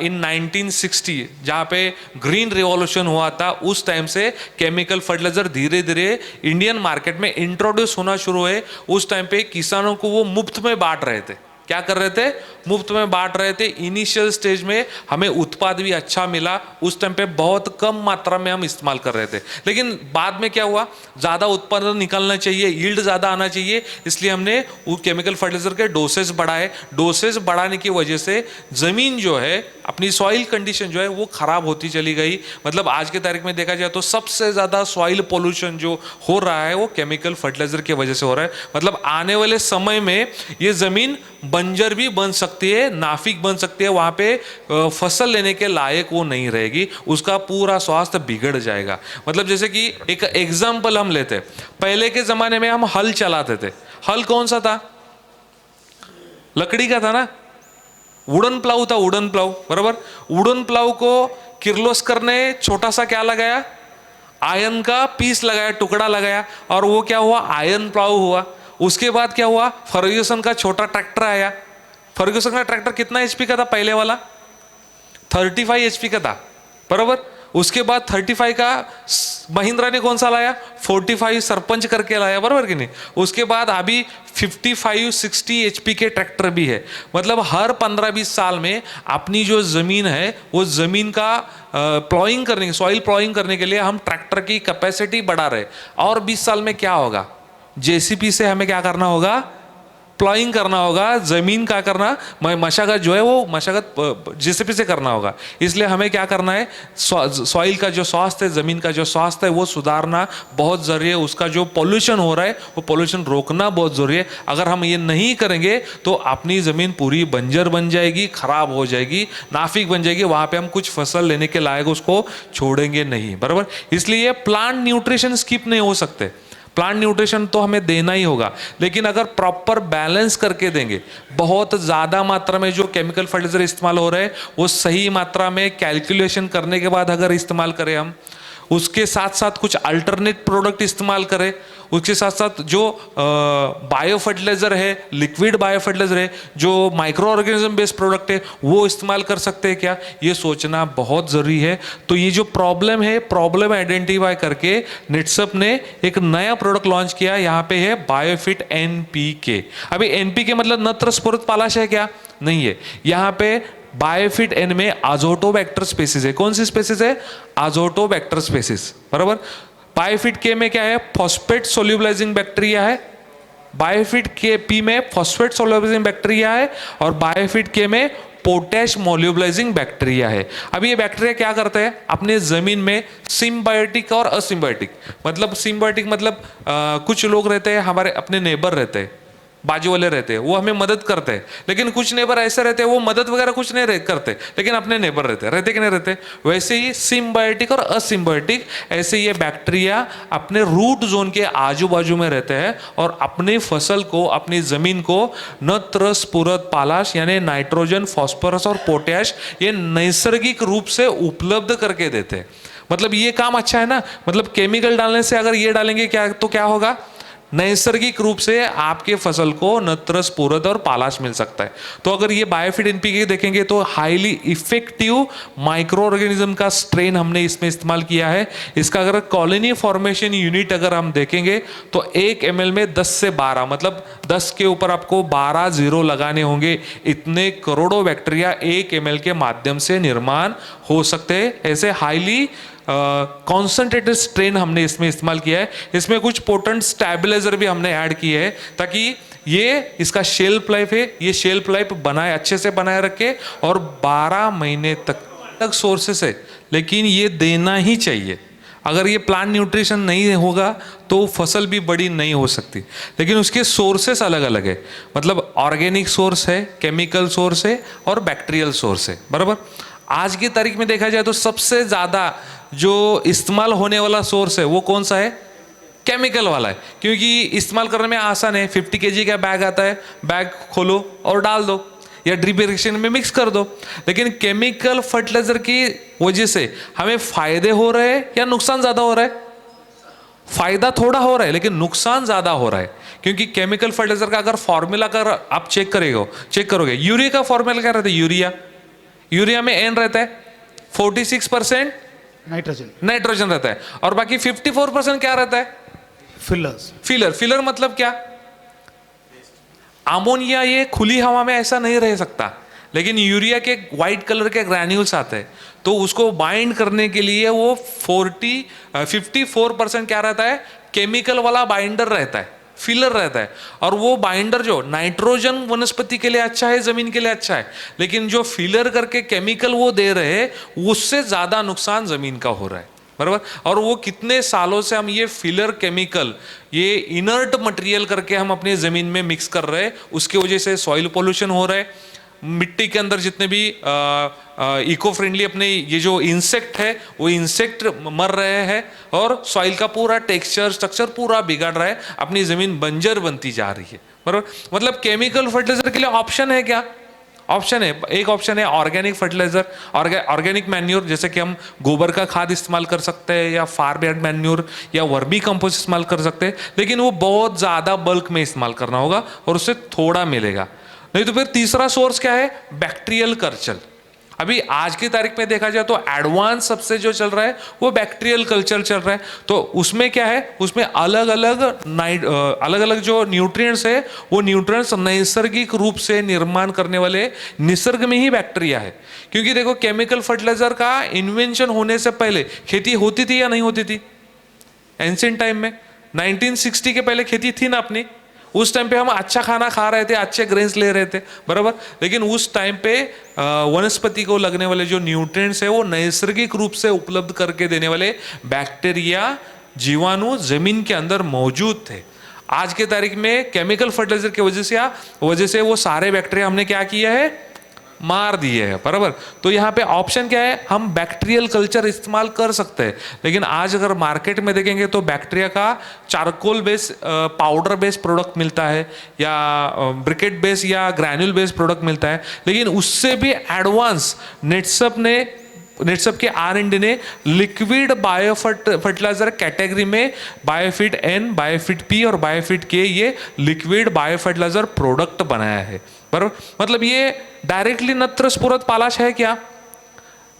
इन 1960, जहाँ पे ग्रीन रिवॉल्यूशन हुआ था, उस टाइम से केमिकल फर्टिलाइजर धीरे धीरे इंडियन मार्केट में इंट्रोड्यूस होना शुरू हुए। उस टाइम पे किसानों को वो मुफ्त में बांट रहे थे। क्या कर रहे थे? मुफ्त में बांट रहे थे। इनिशियल स्टेज में हमें उत्पाद भी अच्छा मिला, उस टाइम पे बहुत कम मात्रा में हम इस्तेमाल कर रहे थे। लेकिन बाद में क्या हुआ? ज़्यादा उत्पादन निकलना चाहिए, यील्ड ज़्यादा आना चाहिए, इसलिए हमने वो केमिकल फर्टिलाइजर के डोसेज बढ़ाए। डोसेज बढ़ाने की वजह से ज़मीन जो है, अपनी सॉइल कंडीशन जो है वो ख़राब होती चली गई। मतलब आज के तारीख में देखा जाए तो सबसे ज़्यादा सॉइल पोल्यूशन जो हो रहा है वो केमिकल फर्टिलाइजर की वजह से हो रहा है। मतलब आने वाले समय में ये ज़मीन बंजर भी बन सकती है, नाफिक बन सकती है, वहाँ पे फसल लेने के लायक वो नहीं रहेगी, उसका पूरा स्वास्थ्य बिगड़ जाएगा। मतलब जैसे कि एक एग्जाम्पल हम लेते, पहले के ज़माने में हम हल चलाते थे। हल कौन सा था? लकड़ी का था ना, वुडन प्लाऊ था, वुडन प्लाऊ, बराबर। वुडन प्लाऊ को किर्लोस्कर ने छोटा सा क्या लगाया? आयरन का पीस लगाया, टुकड़ा लगाया, और वो क्या हुआ? आयरन प्लाऊ हुआ। उसके बाद क्या हुआ? फर्ग्यूसन का छोटा ट्रैक्टर आया। फर्ग्यूसन का ट्रैक्टर कितना एचपी का था? पहले वाला 35 एचपी का था, बराबर। उसके बाद 35 का महिंद्रा ने कौन सा लाया? 45 सरपंच करके लाया, बराबर कि नहीं? उसके बाद अभी 55-60 एचपी के ट्रैक्टर भी है। मतलब हर 15-20 साल में अपनी जो ज़मीन है, वो ज़मीन का प्लॉइंग करने के, सॉइल प्लॉइंग करने के लिए हम ट्रैक्टर की कैपेसिटी बढ़ा रहे। और 20 साल में क्या होगा? जेसीपी से हमें क्या करना होगा? प्लॉइंग करना होगा। ज़मीन क्या करना? मशागत जो है वो मशागत जेसीपी से करना होगा। इसलिए हमें क्या करना है? सॉइल का जो स्वास्थ्य है, ज़मीन का जो स्वास्थ्य है, वो सुधारना बहुत ज़रूरी है। उसका जो पोल्यूशन हो रहा है वो पोल्यूशन रोकना बहुत ज़रूरी है। अगर हम ये नहीं करेंगे तो अपनी ज़मीन पूरी बंजर बन जाएगी, ख़राब हो जाएगी, नाफिक बन जाएगी। वहाँ पे हम कुछ फसल लेने के लायक उसको छोड़ेंगे नहीं, बराबर। इसलिए प्लांट न्यूट्रिशन स्किप नहीं हो सकते। प्लांट न्यूट्रिशन तो हमें देना ही होगा, लेकिन अगर प्रॉपर बैलेंस करके देंगे, बहुत ज़्यादा मात्रा में जो केमिकल फर्टिलाइजर इस्तेमाल हो रहे हैं वो सही मात्रा में कैलकुलेशन करने के बाद अगर इस्तेमाल करें हम, उसके साथ साथ कुछ अल्टरनेट प्रोडक्ट इस्तेमाल करें, उसके साथ साथ जो बायो फर्टिलाइजर है, लिक्विड बायो फर्टिलाइजर है, जो माइक्रो ऑर्गेनिज्म बेस्ड प्रोडक्ट है, वो इस्तेमाल कर सकते हैं क्या, ये सोचना बहुत ज़रूरी है। तो ये जो प्रॉब्लम है, प्रॉब्लम आइडेंटिफाई करके नेटसप ने एक नया प्रोडक्ट लॉन्च किया, यहाँ पे है बायोफिट एनपीके। अभी एनपीके मतलब नत्र स्फुरद पालाश है क्या, नहीं है। यहाँ पे बायोफिट एन में आजोटोबैक्टर स्पेसिस है। कौन सी स्पेसिस है, आजोटोबैक्टर स्पेसिस, बराबर। बायोफिट के में क्या है, फॉस्फेट सोल्यूबलाइजिंग बैक्टीरिया है। बायोफिट के पी में फॉस्फेट सोल्यूबलाइजिंग बैक्टीरिया है और बायोफिट के में पोटैश मोल्यूबलाइजिंग बैक्टीरिया है। अब ये बैक्टीरिया क्या करते हैं, अपने जमीन में सिम्बायोटिक और असिम्बायोटिक, मतलब सिम्बायोटिक मतलब कुछ लोग रहते हैं हमारे अपने नेबर रहते हैं, बाजू वाले रहते हैं, वो हमें मदद करते हैं। लेकिन कुछ नेबर ऐसे रहते हैं वो मदद वगैरह कुछ नहीं करते, लेकिन अपने नेबर रहते कि नहीं रहते। वैसे ही सिम्बायोटिक और असिम्बायोटिक, ऐसे ये बैक्टीरिया अपने रूट जोन के आजू बाजू में रहते हैं और अपनी फसल को, अपनी जमीन को नत्र स्फुरद पालाश यानी नाइट्रोजन, फॉस्फोरस और पोटैश ये नैसर्गिक रूप से उपलब्ध करके देते हैं। मतलब ये काम अच्छा है ना। मतलब केमिकल डालने से अगर ये डालेंगे क्या, तो क्या होगा, नैसर्गिक रूप से आपके फसल को नत्र स्फुरद और पालाश मिल सकता है। तो अगर ये बायोफिट एनपीके देखेंगे तो हाईली इफेक्टिव माइक्रो ऑर्गेनिज्म का स्ट्रेन हमने इसमें इस्तेमाल किया है। इसका अगर कॉलोनी फॉर्मेशन यूनिट अगर हम देखेंगे तो 1 ml में 10 से 12, मतलब 10 के ऊपर आपको 12 जीरो लगाने होंगे। इतने करोड़ों बैक्टीरिया 1 ml के माध्यम से निर्माण हो सकते हैं। ऐसे हाईली कॉन्सेंट्रेटेड स्ट्रेन हमने इसमें इस्तेमाल किया है। इसमें कुछ पोटेंट स्टेबलाइजर भी हमने ऐड किए हैं ताकि ये इसका शेल्फ लाइफ है, ये शेल्फ लाइफ बनाए अच्छे से बनाए रखे और 12 महीने तक सोर्सेस है, लेकिन ये देना ही चाहिए। अगर ये प्लांट न्यूट्रिशन नहीं होगा तो फसल भी बड़ी नहीं हो सकती। लेकिन उसके सोर्सेस अलग अलग है, मतलब ऑर्गेनिक सोर्स है, केमिकल सोर्स है और बैक्टीरियल सोर्स है, बराबर। आज की तारीख में देखा जाए तो सबसे ज़्यादा जो इस्तेमाल होने वाला सोर्स है वो कौन सा है, केमिकल वाला है, क्योंकि इस्तेमाल करने में आसान है। 50 kg का बैग आता है, बैग खोलो और डाल दो या ड्रिप इरिगेशन में मिक्स कर दो। लेकिन केमिकल फर्टिलाइजर की वजह से हमें फायदे हो रहे हैं या नुकसान ज़्यादा हो रहा है, फायदा थोड़ा हो रहा है लेकिन नुकसान ज़्यादा हो रहा है। क्योंकि केमिकल फर्टिलाइजर का अगर फॉर्मूला अगर आप चेक करोगे, यूरिया का फॉर्मूला क्या रहता है, यूरिया में एन रहता है, 46% नाइट्रोजन रहता है और बाकी 54% क्या रहता है, फिलर मतलब क्या, अमोनिया। ये खुली हवा में ऐसा नहीं रह सकता, लेकिन यूरिया के व्हाइट कलर के ग्रैन्यूल्स आते हैं तो उसको बाइंड करने के लिए वो 54% क्या रहता है, केमिकल वाला बाइंडर रहता है, फिलर रहता है। और वो बाइंडर जो नाइट्रोजन वनस्पति के लिए अच्छा है, जमीन के लिए अच्छा है, लेकिन जो फिलर करके केमिकल वो दे रहे हैं उससे ज्यादा नुकसान जमीन का हो रहा है, बराबर। और वो कितने सालों से हम ये फिलर केमिकल, ये इनर्ट मटेरियल करके हम अपनी जमीन में मिक्स कर रहे हैं, उसकी वजह से सॉइल पोल्यूशन हो रहा है। मिट्टी के अंदर जितने भी इको फ्रेंडली अपने ये जो इंसेक्ट है वो इंसेक्ट मर रहे हैं और सॉइल का पूरा टेक्सचर स्ट्रक्चर पूरा बिगड़ रहा है, अपनी जमीन बंजर बनती जा रही है, बराबर। मतलब केमिकल फर्टिलाइजर के लिए ऑप्शन है क्या, ऑप्शन है। एक ऑप्शन है ऑर्गेनिक फर्टिलाइजर, ऑर्गेनिक मैन्योर, जैसे कि हम गोबर का खाद इस्तेमाल कर सकते हैं या फार्म यार्ड मैन्योर या वर्मी कंपोस्ट इस्तेमाल कर सकते हैं, लेकिन वो बहुत ज़्यादा बल्क में इस्तेमाल करना होगा और उससे थोड़ा मिलेगा। नहीं तो फिर तीसरा सोर्स क्या है, बैक्टीरियल कल्चर। अभी आज की तारीख में देखा जाए तो एडवांस सबसे जो चल रहा है वो बैक्टीरियल कल्चर चल रहा है। तो उसमें क्या है, उसमें अलग अलग जो न्यूट्रिएंट्स है वो न्यूट्रिएंट्स नैसर्गिक रूप से निर्माण करने वाले निसर्ग में ही बैक्टीरिया है। क्योंकि देखो केमिकल फर्टिलाइजर का इन्वेंशन होने से पहले खेती होती थी या नहीं होती थी, एंशिएंट टाइम में 1960 के पहले खेती थी ना अपनी, उस टाइम पे हम अच्छा खाना खा रहे थे, अच्छे ग्रेन्स ले रहे थे, बराबर। लेकिन उस टाइम पे वनस्पति को लगने वाले जो न्यूट्रिएंट्स है वो नैसर्गिक रूप से उपलब्ध करके देने वाले बैक्टीरिया, जीवाणु जमीन के अंदर मौजूद थे। आज के तारीख में केमिकल फर्टिलाइजर की वजह से वो सारे बैक्टीरिया हमने क्या किया है, मार दिए है, बराबर। तो यहाँ पे ऑप्शन क्या है, हम बैक्टीरियल कल्चर इस्तेमाल कर सकते हैं। लेकिन आज अगर मार्केट में देखेंगे तो बैक्टीरिया का charcoal base powder based product मिलता है या ब्रिकेट बेस या ग्रैन्यूल बेस्ड प्रोडक्ट मिलता है। लेकिन उससे भी एडवांस नेटसप ने नेटसप के R&D ने लिक्विड बायो फर्टिलाइजर कैटेगरी में बायोफिट N, बायोफिट P और बायोफिट K ये लिक्विड बायो फर्टिलाइजर प्रोडक्ट बनाया है। बराबर, मतलब ये डायरेक्टली नत्र स्फुरद पालाश है क्या?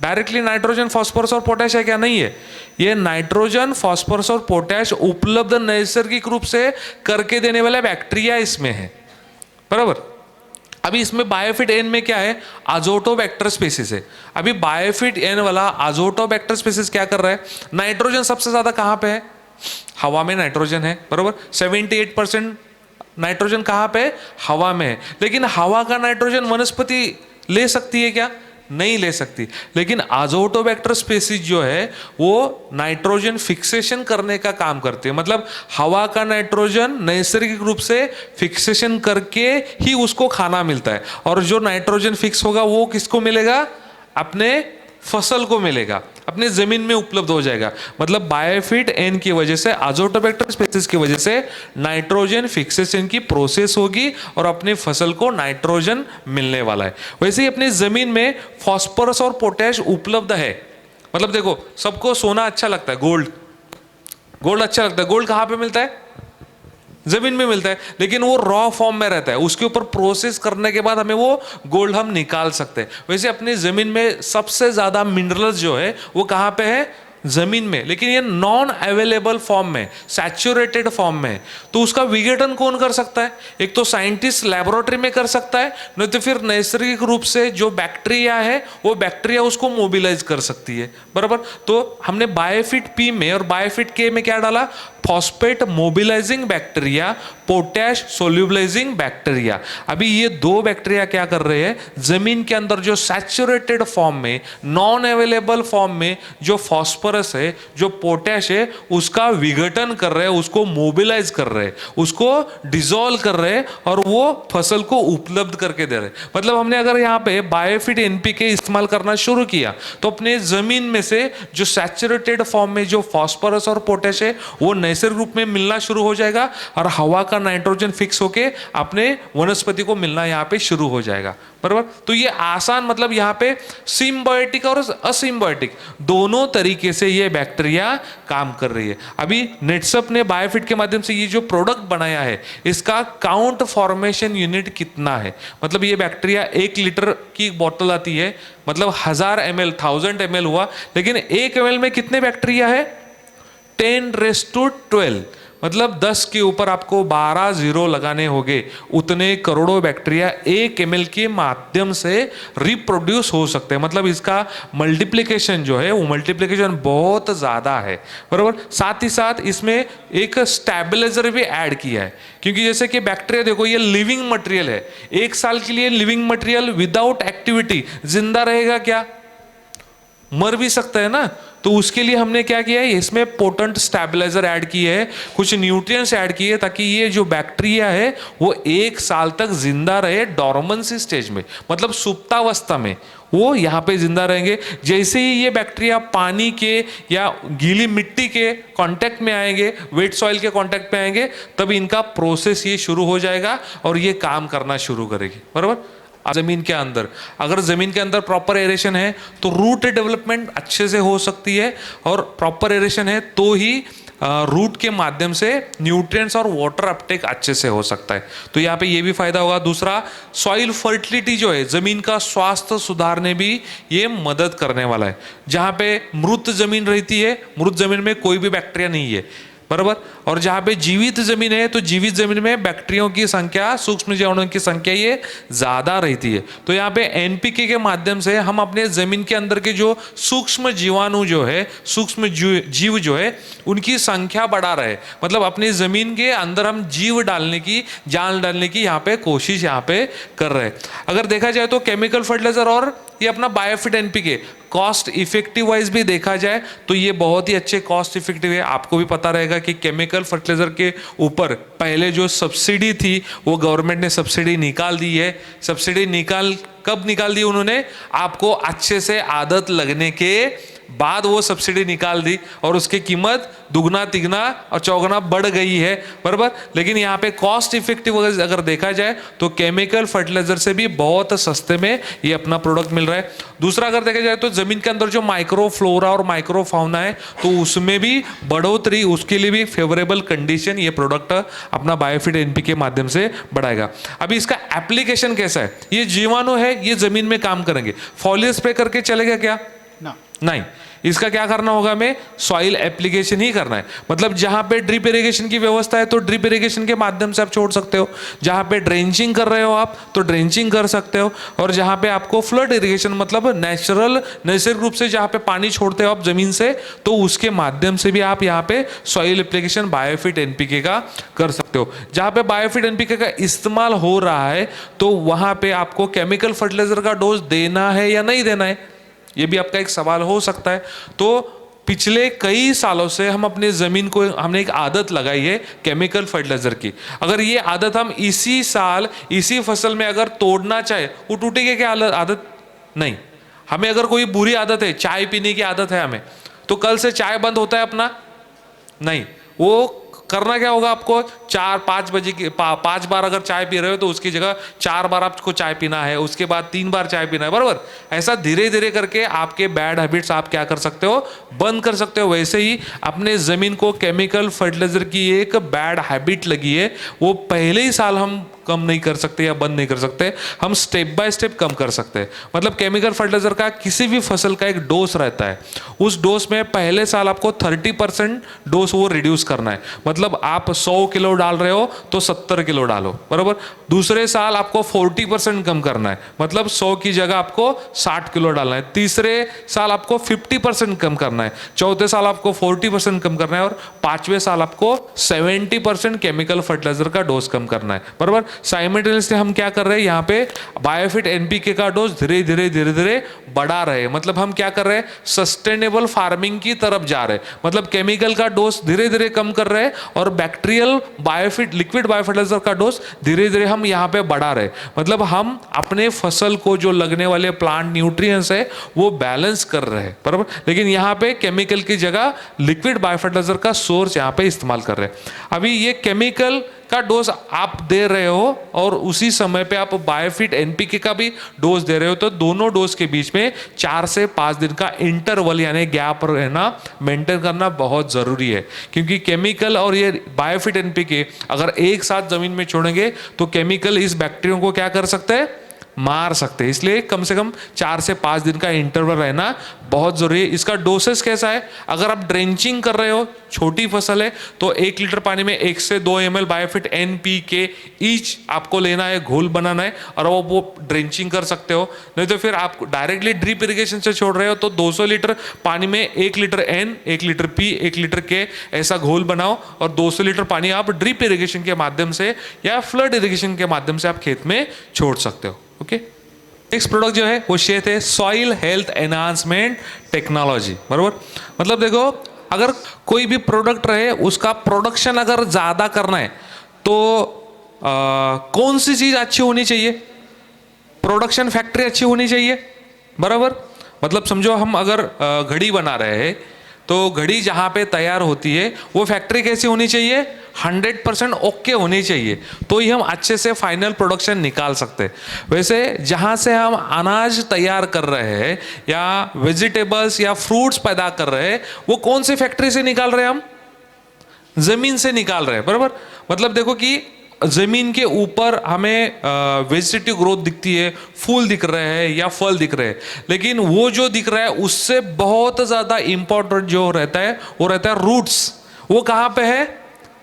डायरेक्टली नाइट्रोजन फॉस्फोरस और पोटैश है क्या? नहीं है। ये नाइट्रोजन फॉस्फोरस और पोटैश उपलब्ध नैसर्गिक रूप से करके देने वाला बैक्टीरिया इसमें है। बराबर, अभी इसमें बायोफिट एन में क्या है? आजोटोबैक्टर स्पीसीज है। अभी बायोफिट एन वाला आजोटोबैक्टर स्पीसीज क्या कर रहा है? नाइट्रोजन सबसे ज्यादा कहां पे है? हवा में नाइट्रोजन है। बराबर, 78% नाइट्रोजन कहां पे? हवा में है। लेकिन हवा का नाइट्रोजन वनस्पति ले सकती है क्या? नहीं ले सकती। लेकिन आजोटोबैक्टर स्पीसीज जो है वो नाइट्रोजन फिक्सेशन करने का काम करते हैं। मतलब हवा का नाइट्रोजन नैसर्गिक रूप से फिक्सेशन करके ही उसको खाना मिलता है, और जो नाइट्रोजन फिक्स होगा वो किसको मिलेगा? अपने फसल को मिलेगा, अपने जमीन में उपलब्ध हो जाएगा। मतलब बायोफिट एन की वजह से, आजोटोबैक्टर स्पीसीज की वजह से नाइट्रोजन फिक्सेशन की प्रोसेस होगी और अपनी फसल को नाइट्रोजन मिलने वाला है। वैसे ही अपनी जमीन में फास्फोरस और पोटैश उपलब्ध है। मतलब देखो, सबको सोना अच्छा लगता है, गोल्ड अच्छा लगता है। गोल्ड कहाँ पे मिलता है? जमीन में मिलता है, लेकिन वो रॉ फॉर्म में रहता है। उसके ऊपर प्रोसेस करने के बाद हमें वो गोल्ड हम निकाल सकते हैं। वैसे अपनी जमीन में सबसे ज्यादा मिनरल्स जो है वो कहाँ पे है? जमीन में। लेकिन ये नॉन अवेलेबल फॉर्म में, सैचुरेटेड फॉर्म में। तो उसका विघटन कौन कर सकता है? एक तो साइंटिस्ट लैबोरेटरी में कर सकता है, नहीं तो फिर नैसर्गिक रूप से जो बैक्टीरिया है वो बैक्टीरिया उसको मोबिलाइज कर सकती है। बराबर, तो हमने बायोफिट पी में और बायोफिट के में क्या डाला? Phosphate mobilising bacteria, potash solubilising bacteria. अभी ये दो बैक्टीरिया क्या कर रहे हैं? जमीन के अंदर जो सैचुरेटेड फॉर्म में, नॉन अवेलेबल फॉर्म में जो फॉस्फोरस है, जो पोटैश है, उसका विघटन कर रहे हैं, उसको मोबिलाइज कर रहे हैं, उसको डिसॉल्व कर रहे हैं और वो फसल को उपलब्ध करके दे रहे हैं। मतलब हमने अगर यहाँ पे बायोफिट एनपीके इस्तेमाल करना शुरू किया तो अपने जमीन में से जो सैचुरेटेड फॉर्म में जो फॉस्फोरस और पोटैश है वो नैसर्गिक रूप में मिलना शुरू हो जाएगा और हवा का नाइट्रोजन फिक्स होके अपने वनस्पति को मिलना यहाँ पे शुरू हो जाएगा। बराबर, तो ये आसान, मतलब यहाँ पे सिम्बायोटिक और असिम्बायोटिक दोनों तरीके से ये बैक्टीरिया काम कर रही है। अभी नेटसप ने बायोफिट के माध्यम से ये जो प्रोडक्ट बनाया है इसका काउंट फॉर्मेशन यूनिट कितना है? मतलब ये बैक्टीरिया 1 लीटर की बोतल आती है, मतलब 1000 ml 1000 ml हुआ, लेकिन 1 ml में कितने बैक्टीरिया है? 10⁻12, मतलब 10 के ऊपर आपको 12 जीरो लगाने होंगे। उतने करोड़ों बैक्टीरिया 1 ml के माध्यम से रिप्रोड्यूस हो सकते हैं। मतलब इसका मल्टीप्लिकेशन जो है वो मल्टीप्लिकेशन बहुत ज़्यादा है। बराबर, साथ ही साथ इसमें एक स्टेबलाइजर भी ऐड किया है, क्योंकि जैसे कि बैक्टीरिया देखो ये लिविंग मटेरियल है। 1 साल के लिए लिविंग मटेरियल विदाउट एक्टिविटी जिंदा रहेगा क्या? मर भी सकता है ना। तो उसके लिए हमने क्या किया है? इसमें पोटेंट स्टेबलाइजर ऐड किए है, कुछ न्यूट्रिएंट्स ऐड किए ताकि ये जो बैक्टीरिया है वो 1 साल तक जिंदा रहे डोर्मेंसी स्टेज में, मतलब सुप्तावस्था में वो यहाँ पे जिंदा रहेंगे। जैसे ही ये बैक्टीरिया पानी के या गीली मिट्टी के कांटेक्ट में आएंगे, वेट सॉइल के कांटेक्ट में आएंगे, तब इनका प्रोसेस ये शुरू हो जाएगा और ये काम करना शुरू करेगी। बराबर, जमीन के अंदर, अगर जमीन के अंदर प्रॉपर एरेशन है तो रूट डेवलपमेंट अच्छे से हो सकती है, और प्रॉपर एरेशन है तो ही रूट के माध्यम से न्यूट्रिएंट्स और वाटर अपटेक अच्छे से हो सकता है। तो यहाँ पे ये भी फायदा होगा। दूसरा, सॉइल फर्टिलिटी जो है, जमीन का स्वास्थ्य सुधारने भी ये मदद करने वाला है। जहाँ पे मृत जमीन रहती है, मृत जमीन में कोई भी बैक्टीरिया नहीं है। बराबर, और जहाँ पे जीवित जमीन है तो जीवित जमीन में बैक्टीरियों की संख्या, सूक्ष्म जीवाणुओं की संख्या ये ज्यादा रहती है। तो यहाँ पे एनपीके के माध्यम से हम अपने जमीन के अंदर के जो सूक्ष्म जीवाणु जो है, सूक्ष्म जीव जो है, उनकी संख्या बढ़ा रहे। मतलब अपनी जमीन के अंदर हम जीव डालने की, जान डालने की यहाँ पे कोशिश यहाँ पे कर रहे हैं। अगर देखा जाए तो केमिकल फर्टिलाइजर और ये अपना बायोफिट एनपीके कॉस्ट इफेक्टिव वाइज भी देखा जाए तो ये बहुत ही अच्छे कॉस्ट इफेक्टिव है। आपको भी पता रहेगा कि केमिकल फर्टिलाइजर के ऊपर पहले जो सब्सिडी थी वो गवर्नमेंट ने सब्सिडी निकाल दी है। सब्सिडी कब निकाल दी उन्होंने? आपको अच्छे से आदत लगने के बाद वो सब्सिडी निकाल दी और उसकी कीमत दुगना तिगना और चौगुना बढ़ गई है, बराबर। लेकिन यहाँ पे कॉस्ट इफेक्टिव अगर देखा जाए तो केमिकल फर्टिलाइजर से भी बहुत सस्ते में ये अपना प्रोडक्ट मिल रहा है। दूसरा अगर देखा जाए तो जमीन के अंदर जो माइक्रो फ्लोरा और माइक्रो फाउना है तो उसमें भी बढ़ोतरी, उसके लिए भी फेवरेबल कंडीशन ये प्रोडक्ट अपना बायोफिट एनपीके के माध्यम से बढ़ाएगा। अभी इसका एप्लीकेशन कैसा है, ये जीवाणु है, ये जमीन में काम करेंगे। फॉलियर स्प्रे करके चलेगा क्या? नहीं, इसका क्या करना होगा, हमें सॉइल एप्लीकेशन ही करना है। मतलब जहां पे ड्रिप इरिगेशन की व्यवस्था है तो ड्रिप इरिगेशन के माध्यम से आप छोड़ सकते हो, जहां पे ड्रेंचिंग कर रहे हो आप तो ड्रेंचिंग कर सकते हो, और जहां पे आपको फ्लड इरिगेशन मतलब नैसर्गिक रूप से जहां पे पानी छोड़ते हो आप जमीन से तो उसके माध्यम से भी आप यहाँ पे सॉइल एप्लीकेशन बायोफिट एनपीके का कर सकते हो। जहां पे बायोफिट एनपीके का इस्तेमाल हो रहा है तो वहां पे आपको केमिकल फर्टिलाइजर का डोज देना है या नहीं देना है, ये भी आपका एक सवाल हो सकता है। तो पिछले कई सालों से हम अपने जमीन को हमने एक आदत लगाई है केमिकल फर्टिलाइजर की। अगर ये आदत हम इसी साल इसी फसल में अगर तोड़ना चाहे वो टूटेगी क्या आदत? नहीं। हमें अगर कोई बुरी आदत है, चाय पीने की आदत है हमें, तो कल से चाय बंद होता है अपना? नहीं। वो करना क्या होगा आपको, 4-5 बजे की 5 बार अगर चाय पी रहे हो तो उसकी जगह 4 बार आपको चाय पीना है, उसके बाद 3 बार चाय पीना है, बराबर। ऐसा धीरे धीरे करके आपके बैड हैबिट्स आप क्या कर सकते हो, बंद कर सकते हो। वैसे ही अपने जमीन को केमिकल फर्टिलाइजर की एक बैड हैबिट लगी है, वो पहले ही साल हम कम नहीं कर सकते या बंद नहीं कर सकते, हम स्टेप बाय स्टेप कम कर सकते हैं। मतलब केमिकल फर्टिलाइजर का किसी भी फसल का एक डोज रहता है, उस डोज में पहले साल आपको 30% डोज वो रिड्यूस करना है। मतलब आप 100 किलो डाल रहे हो तो 70 किलो डालो, बराबर। दूसरे साल आपको 40% कम करना है, मतलब 100 की जगह आपको 60 किलो डालना है। तीसरे साल आपको 50% कम करना है, चौथे साल आपको 40% कम करना है, और 5वें साल आपको 70% केमिकल फर्टिलाइजर का डोज कम करना है, बराबर। साइमल्टेनियसली हम क्या कर रहे हैं, यहाँ पे बायोफिट एनपीके का डोज धीरे धीरे बढ़ा रहे हैं। मतलब हम क्या कर रहे हैं, सस्टेनेबल फार्मिंग की तरफ जा रहे हैं। मतलब केमिकल का डोज धीरे धीरे कम कर रहे हैं और बैक्टीरियल बायोफिट लिक्विड बायोफर्टिलाइजर का डोज धीरे धीरे हम यहाँ पे बढ़ा रहे हैं। मतलब हम अपने फसल को जो लगने वाले प्लांट न्यूट्रिएंट्स है वो बैलेंस कर रहे हैं, बराबर। लेकिन यहाँ पे केमिकल की जगह लिक्विड बायोफर्टिलाइजर का सोर्स यहाँ पे इस्तेमाल कर रहे हैं। अभी ये केमिकल का डोज आप दे रहे हो और उसी समय पे आप बायोफिट एनपीके का भी डोज दे रहे हो, तो दोनों डोज के बीच में 4 से 5 दिन का इंटरवल यानी गैप रहना मेंटेन करना बहुत जरूरी है। क्योंकि केमिकल और ये बायोफिट एनपीके अगर एक साथ जमीन में छोड़ेंगे तो केमिकल इस बैक्टीरिया को क्या कर सकते हैं, मार सकते हैं। इसलिए कम से कम 4 से 5 दिन का इंटरवल रहना बहुत जरूरी है। इसका डोसेस कैसा है, अगर आप ड्रेंचिंग कर रहे हो, छोटी फसल है, तो 1 लीटर पानी में 1 से 2 ml बायोफिट एनपीके ईच आपको लेना है, घोल बनाना है, और वो ड्रेंचिंग कर सकते हो। नहीं तो फिर आप डायरेक्टली ड्रिप इरिगेशन से छोड़ रहे हो तो 200 लीटर पानी में 1 litre N, 1 litre P, 1 litre K ऐसा घोल बनाओ, और 200 लीटर पानी आप ड्रिप इरिगेशन के माध्यम से या फ्लड इरिगेशन के माध्यम से आप खेत में छोड़ सकते हो। ओके, नेक्स्ट प्रोडक्ट जो है वो शेयर है सॉइल हेल्थ एनहांसमेंट टेक्नोलॉजी, बराबर। मतलब देखो, अगर कोई भी प्रोडक्ट रहे उसका प्रोडक्शन अगर ज्यादा करना है तो कौन सी चीज अच्छी होनी चाहिए, प्रोडक्शन फैक्ट्री अच्छी होनी चाहिए, बराबर। मतलब समझो हम अगर घड़ी बना रहे हैं तो घड़ी जहां पे तैयार होती है वो फैक्ट्री कैसी होनी चाहिए, 100% ओके होनी चाहिए, तो ही हम अच्छे से फाइनल प्रोडक्शन निकाल सकते हैं। वैसे जहां से हम अनाज तैयार कर रहे हैं या वेजिटेबल्स या फ्रूट्स पैदा कर रहे हैं वो कौन सी फैक्ट्री से निकाल रहे हैं, हम जमीन से निकाल रहे हैं, बराबर। मतलब देखो कि जमीन के ऊपर हमें वेजिटेटिव ग्रोथ दिखती है, फूल दिख रहे हैं या फल दिख रहे हैं, लेकिन वो जो दिख रहा है उससे बहुत ज्यादा इंपॉर्टेंट जो रहता है वो रहता है रूट्स। वो कहाँ पे है,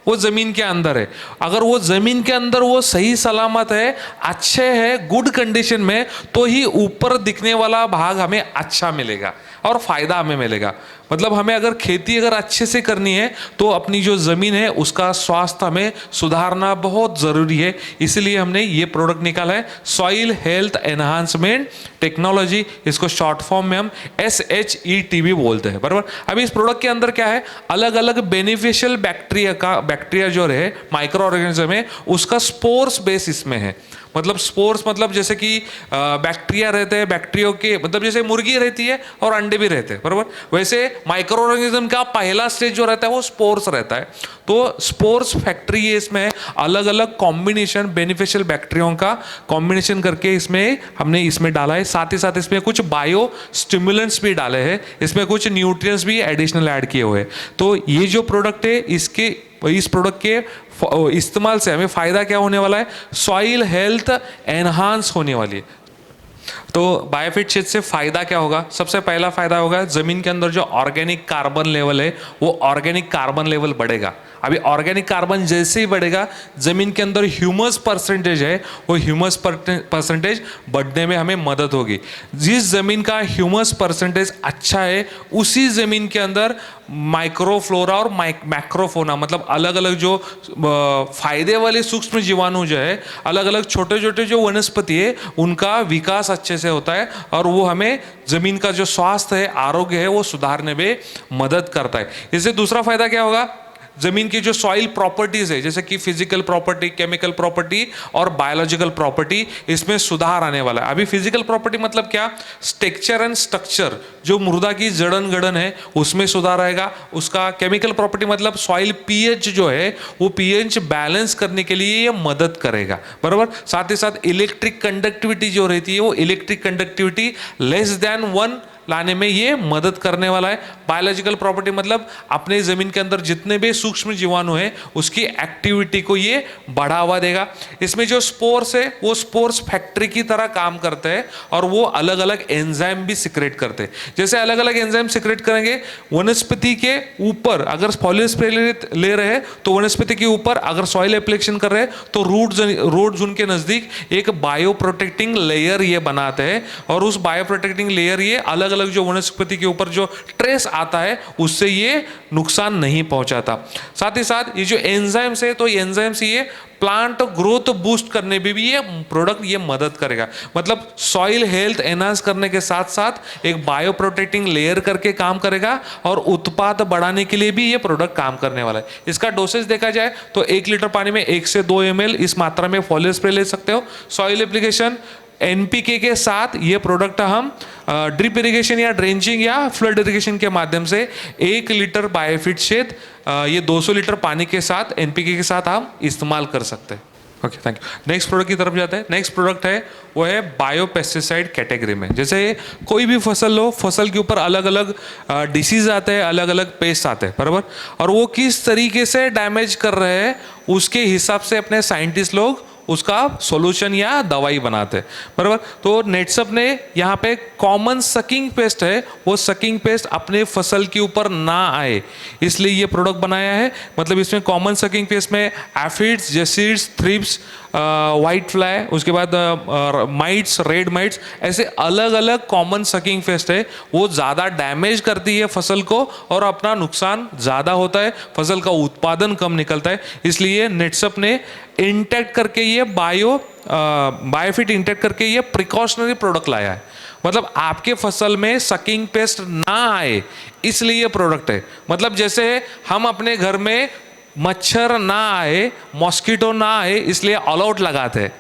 वो जमीन के अंदर है। अगर वो जमीन के अंदर वो सही सलामत है, अच्छे है, गुड कंडीशन में, तो ही ऊपर दिखने वाला भाग हमें अच्छा मिलेगा और फायदा हमें मिलेगा। मतलब हमें अगर खेती अगर अच्छे से करनी है तो अपनी जो ज़मीन है उसका स्वास्थ्य हमें सुधारना बहुत ज़रूरी है। इसलिए हमने ये प्रोडक्ट निकाला है सॉइल हेल्थ एनहांसमेंट टेक्नोलॉजी। इसको शॉर्ट फॉर्म में हम SHET भी बोलते हैं, बराबर। अभी इस प्रोडक्ट के अंदर क्या है, अलग अलग बेनिफिशियल बैक्टीरिया जो है माइक्रो ऑर्गेनिज्म है उसका स्पोर्स बेस इसमें है। मतलब स्पोर्स मतलब जैसे कि बैक्टीरिया रहते हैं, बैक्टीरिया के मतलब जैसे मुर्गी रहती है और अंडे भी रहते हैं, बराबर। वैसे माइक्रो ऑर्गेनिज्म का पहला स्टेज जो रहता है वो स्पोर्स रहता है। तो स्पोर्स फैक्ट्री है, इसमें अलग अलग कॉम्बिनेशन बेनिफिशियल बैक्टीरियाओं का कॉम्बिनेशन करके इसमें हमने इसमें डाला है। साथ ही साथ इसमें कुछ बायो स्टिमुलेंट्स भी डाले हैं, इसमें कुछ न्यूट्रिएंट्स भी एडिशनल ऐड किए हुए हैं। तो ये जो प्रोडक्ट है इस प्रोडक्ट के इस्तेमाल से हमें फायदा क्या होने वाला है, सॉइल हेल्थ एनहांस होने वाली है। तो बायोफिट शेड से फायदा क्या होगा, सबसे पहला फायदा होगा जमीन के अंदर जो ऑर्गेनिक कार्बन लेवल है वो ऑर्गेनिक कार्बन लेवल बढ़ेगा। अभी ऑर्गेनिक कार्बन जैसे ही बढ़ेगा जमीन के अंदर ह्यूमस परसेंटेज है वो ह्यूमस परसेंटेज बढ़ने में हमें मदद होगी। जिस जमीन का ह्यूमस परसेंटेज अच्छा है उसी जमीन के अंदर माइक्रोफ्लोरा और मैक्रोफोना मतलब अलग अलग जो फायदे वाले सूक्ष्म जीवाणु जो है, अलग अलग छोटे छोटे जो वनस्पति है उनका विकास अच्छे से होता है और वो हमें जमीन का जो स्वास्थ्य है, आरोग्य है वो सुधारने में मदद करता है। इससे दूसरा फायदा क्या होगा, जमीन की जो सॉइल प्रॉपर्टीज है जैसे कि फिजिकल प्रॉपर्टी, केमिकल प्रॉपर्टी और बायोलॉजिकल प्रॉपर्टी, इसमें सुधार आने वाला है। अभी फिजिकल प्रॉपर्टी मतलब क्या, टेक्सचर एंड स्ट्रक्चर, जो मृदा की जड़न गड़न है उसमें सुधार आएगा। उसका केमिकल प्रॉपर्टी मतलब सॉइल पीएच जो है वो पीएच बैलेंस करने के लिए ये मदद करेगा, बराबर। साथ ही साथ इलेक्ट्रिक कंडक्टिविटी जो रहती है वो इलेक्ट्रिक कंडक्टिविटी लेस देन 1 लाने में ये मदद करने वाला है। बायोलॉजिकल प्रॉपर्टी मतलब अपने जमीन के अंदर जितने भी सूक्ष्म जीवाणु हैं उसकी एक्टिविटी को ये बढ़ावा देगा। इसमें जो स्पोर्स है वो स्पोर्स फैक्ट्री की तरह काम करते हैं और वो अलग अलग एंजाइम भी सिक्रेट करते हैं। जैसे अलग अलग एंजाइम सिक्रेट करेंगे, वनस्पति के ऊपर अगर फॉलियर स्प्रे ले रहे हैं तो वनस्पति के ऊपर अगर सॉइल एप्लीकेशन कर रहे हैं तो रूट जोन के नजदीक एक बायो प्रोटेक्टिंग लेयर ये बनाते हैं और उस बायो प्रोटेक्टिंग लेयर ये अलग अलग जो वनस्पति के ऊपर जो ट्रेस आता है उससे ये नुकसान नहीं पहुंचाता। साथ ही साथ ये जो एंजाइम्स है तो एंजाइम्स ये प्लांट ग्रोथ बूस्ट करने में भी ये प्रोडक्ट ये मदद करेगा। मतलब सॉइल हेल्थ एनहांस करने के साथ साथ एक बायो प्रोटेक्टिंग लेयर करके काम करेगा और उत्पाद बढ़ाने के लिए भी ये प्रोडक्ट काम करने वाला है। इसका डोसेज देखा जाए तो 1 लीटर पानी में 1 से 2 ml इस मात्रा में फॉलियर स्प्रे ले सकते हो। सॉइल एप्लीकेशन एनपीके के साथ ये प्रोडक्ट हम ड्रिप इरिगेशन या ड्रेंचिंग या फ्लड इरिगेशन के माध्यम से 1 लीटर बायोफिट शेड ये 200 लीटर पानी के साथ एनपीके के साथ हम इस्तेमाल कर सकते हैं। Okay, thank you. Next product की तरफ जाते हैं। नेक्स्ट प्रोडक्ट है वो है बायो पेस्टिसाइड कैटेगरी में। जैसे कोई भी फसल लो, फसल के ऊपर अलग अलग डिसीज आते हैं, अलग अलग पेस्ट आते हैं, बराबर। और वो किस तरीके से डैमेज कर रहे हैं उसके हिसाब से अपने साइंटिस्ट लोग उसका सॉल्यूशन या दवाई बनाते हैं, बराबर। तो नेटसप ने यहाँ पे कॉमन सकिंग पेस्ट है, वो सकिंग पेस्ट अपने फसल के ऊपर ना आए इसलिए ये प्रोडक्ट बनाया है। मतलब इसमें कॉमन सकिंग पेस्ट में aphids, jassids, thrips, white fly, उसके बाद माइट्स, रेड माइट्स, ऐसे अलग अलग कॉमन सकिंग पेस्ट है। वो ज़्यादा डैमेज करती है फसल को और अपना नुकसान ज़्यादा होता है, फसल का उत्पादन कम निकलता है। इसलिए नेटसप ने इंटेक्ट करके ये बायोफिट इंटेक्ट करके ये प्रिकॉशनरी प्रोडक्ट लाया है। मतलब आपके फसल में सकिंग पेस्ट ना आए इसलिए ये प्रोडक्ट है। मतलब जैसे हम अपने घर में मच्छर ना आए, मॉस्किटो ना आए इसलिए ऑल आउट लगाते हैं,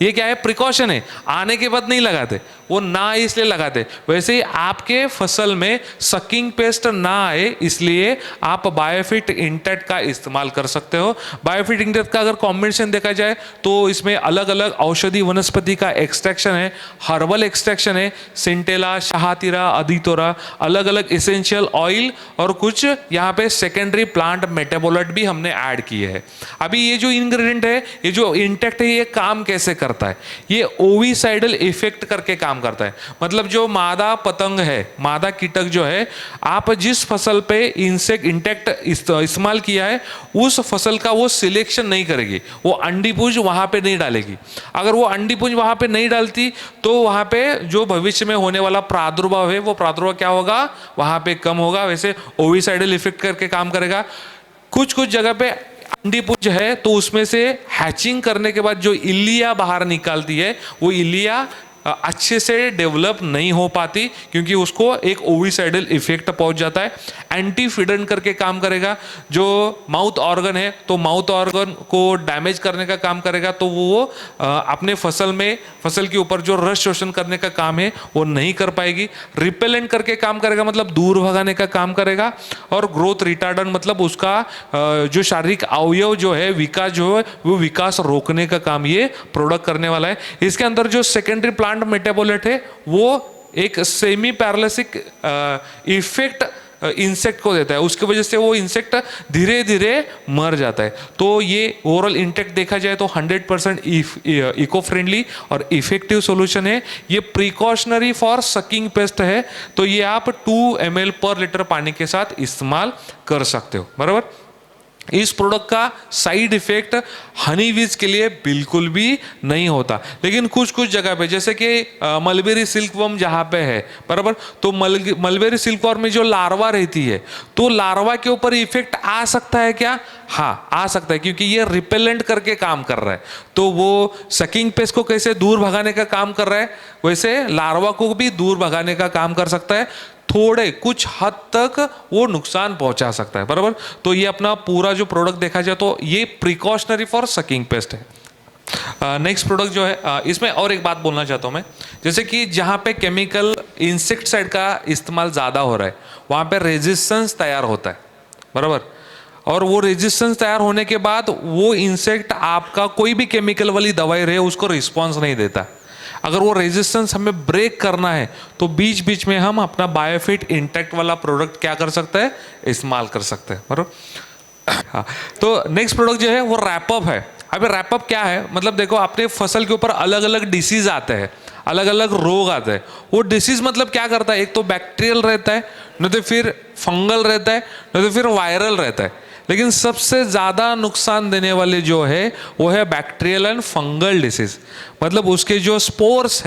ये क्या है, प्रिकॉशन है, आने के बाद नहीं लगाते, वो ना आए इसलिए लगाते। वैसे ही आपके फसल में सकिंग पेस्ट ना आए इसलिए आप बायोफिट इंटेक्ट का इस्तेमाल कर सकते हो। बायोफिट इंटेक्ट का अगर कॉम्बिनेशन देखा जाए तो इसमें अलग अलग औषधि वनस्पति का एक्सट्रैक्शन है, हर्बल एक्सट्रैक्शन है, सेंटेला, शाहतीरा, अदितोरा, अलग अलग इसेंशियल ऑयल और कुछ यहाँ पे सेकेंडरी प्लांट मेटाबोलाइट भी हमने ऐड किए हैं। अभी ये जो इंग्रेडिएंट है, ये जो इंटेक्ट है, ये काम कैसे करता है, ये ओविसाइडल इफेक्ट करके काम करता है। मतलब जो मादा पतंग है, मादा कीटक जो है, आप जिस फसल पे इंटेक्ट इस्तेमाल किया है उस फसल का वो सिलेक्शन नहीं करेगी, वो अंडी पुंज वहां पे नहीं डालेगी। अगर वो अंडी पुंज वहां पे नहीं डालती तो वहां पे जो भविष्य में होने वाला प्रादुर्भाव है वो प्रादुर्भाव क्या होगा, वहां पे कम होगा। वैसे ओविसाइडल इफेक्ट करके काम करेगा। कुछ कुछ जगह पे अंडी पुंज है तो उसमें से हैचिंग करने के बाद जो इल्लिया बाहर निकालती है वो इल्लिया अच्छे से डेवलप नहीं हो पाती, क्योंकि उसको एक ओविसाइडल इफेक्ट पहुंच जाता है। एंटी फिडन करके काम करेगा, जो माउथ ऑर्गन है तो माउथ ऑर्गन को डैमेज करने का काम करेगा, तो वो अपने फसल के ऊपर जो रस शोषण करने का काम है वो नहीं कर पाएगी। रिपेलेंट करके काम करेगा, मतलब दूर भगाने का काम करेगा। और ग्रोथ रिटार्डन मतलब उसका जो शारीरिक अवयव जो है, विकास जो है, वो विकास रोकने का काम ये प्रोडक्ट करने वाला है। इसके अंदर जो सेकेंडरी प्लांट मेटाबोलाइट है वो एक सेमी पैरालिसिक इफेक्ट इंसेक्ट को देता है, उसकी वजह से वो इंसेक्ट धीरे धीरे मर जाता है। तो ये ओवरऑल इंटेक्ट देखा जाए तो 100% इको फ्रेंडली और इफेक्टिव सॉल्यूशन है। ये प्रिकॉशनरी फॉर सकिंग पेस्ट है, तो ये आप 2 ml पर लीटर पानी के साथ इस्तेमाल कर सकते हो, बराबर। इस प्रोडक्ट का साइड इफेक्ट हनी बीज के लिए बिल्कुल भी नहीं होता, लेकिन कुछ कुछ जगह पे, जैसे कि मलबेरी सिल्कवर्म जहाँ पे है, बराबर, तो मलबेरी सिल्कवर्म में जो लार्वा रहती है, तो लार्वा के ऊपर इफेक्ट आ सकता है क्या? हाँ, आ सकता है, क्योंकि ये रिपेलेंट करके काम कर रहा है। तो वो सकिंग पेस्ट को कैसे दूर भगाने का काम कर रहा है, वैसे लार्वा को भी दूर भगाने का काम कर सकता है। थोड़े कुछ हद तक वो नुकसान पहुंचा सकता है, बराबर। तो ये अपना पूरा जो प्रोडक्ट देखा जाए तो ये प्रिकॉशनरी फॉर सकिंग पेस्ट है। नेक्स्ट प्रोडक्ट जो है, इसमें और एक बात बोलना चाहता हूं मैं, जैसे कि जहां पे केमिकल इंसेक्टिसाइड का इस्तेमाल ज़्यादा हो रहा है, वहां पे रेजिस्टेंस तैयार होता है, बराबर। और वो रेजिस्टेंस तैयार होने के बाद वो इंसेक्ट आपका कोई भी केमिकल वाली दवाई रहे उसको रिस्पॉन्स नहीं देता। अगर वो रेजिस्टेंस हमें ब्रेक करना है तो बीच बीच में हम अपना बायोफिट इंटैक्ट वाला प्रोडक्ट क्या कर सकते हैं, इस्तेमाल कर सकते हैं, बराबर। हाँ, तो नेक्स्ट प्रोडक्ट जो है वो रैपअप है। अभी रैपअप क्या है, मतलब देखो, अपने फसल के ऊपर अलग अलग डिसीज आते हैं, अलग अलग रोग आते हैं। वो डिसीज मतलब क्या करता है, एक तो बैक्टीरियल रहता है, नहीं तो फिर फंगल रहता है, नहीं तो फिर वायरल रहता है। लेकिन सबसे ज़्यादा नुकसान देने वाले जो है वो है बैक्टीरियल एंड फंगल डिसीज। मतलब उसके जो स्पोर्स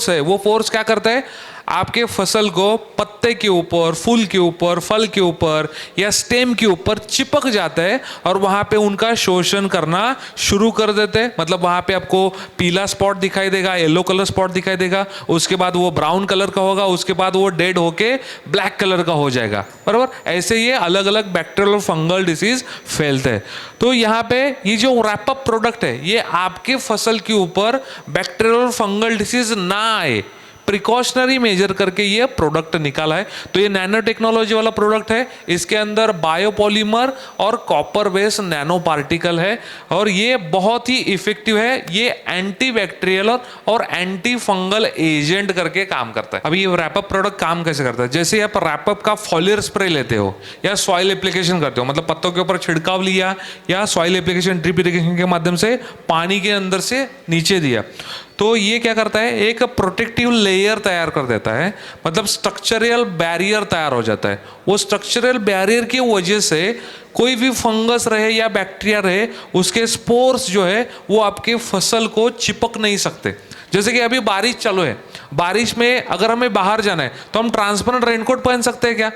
है वो फोर्स क्या करता है, आपके फसल को पत्ते के ऊपर, फूल के ऊपर, फल के ऊपर या स्टेम के ऊपर चिपक जाता है और वहां पे उनका शोषण करना शुरू कर देते हैं। मतलब वहां पे आपको पीला स्पॉट दिखाई देगा, येलो कलर स्पॉट दिखाई देगा, उसके बाद वो ब्राउन कलर का होगा, उसके बाद वो डेड होके ब्लैक कलर का हो जाएगा, बराबर। ऐसे ये अलग अलग बैक्टीरियल और फंगल डिसीज फैलते हैं। तो यहाँ पे ये जो रैपअप प्रोडक्ट है, ये आपके फसल के ऊपर बैक्टीरियल और फंगल डिसीज ना आए, प्रिकॉशनरी मेजर करके ये प्रोडक्ट निकाला है। तो ये नैनो टेक्नोलॉजी वाला प्रोडक्ट है, इसके अंदर बायोपॉलीमर और कॉपर बेस्ड नैनो पार्टिकल है और ये बहुत ही इफेक्टिव है। ये एंटी बैक्टीरियल और एंटी फंगल एजेंट करके काम करता है। अभी ये रैपअप प्रोडक्ट काम कैसे करता है, जैसे आप रैपअप का फॉलियर स्प्रे लेते हो या सॉइल एप्लीकेशन करते हो, मतलब पत्तों के ऊपर छिड़काव लिया या सॉइल एप्लीकेशन, ड्रिप इरिगेशन के माध्यम से पानी के अंदर से नीचे दिया, तो ये क्या करता है, एक प्रोटेक्टिव लेयर तैयार कर देता है। मतलब स्ट्रक्चरल बैरियर तैयार हो जाता है। वो स्ट्रक्चरल बैरियर की वजह से कोई भी फंगस रहे या बैक्टीरिया रहे, उसके स्पोर्स जो है वो आपके फसल को चिपक नहीं सकते। जैसे कि अभी बारिश चालू है, बारिश में अगर हमें बाहर जाना है तो हम ट्रांसपेरेंट रेनकोट पहन सकते हैं क्या?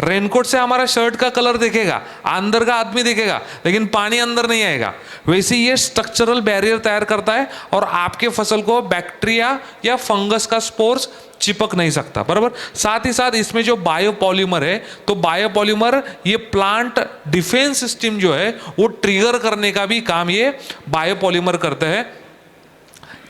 रेनकोट से हमारा शर्ट का कलर दिखेगा, अंदर का आदमी दिखेगा, लेकिन पानी अंदर नहीं आएगा। वैसे ये स्ट्रक्चरल बैरियर तैयार करता है और आपके फसल को बैक्टीरिया या फंगस का स्पोर्स चिपक नहीं सकता, बराबर। साथ ही साथ इसमें जो बायोपॉलीमर है, तो बायोपॉलीमर ये प्लांट डिफेंस सिस्टम जो है वो ट्रिगर करने का भी काम ये बायोपॉलीमर करते हैं।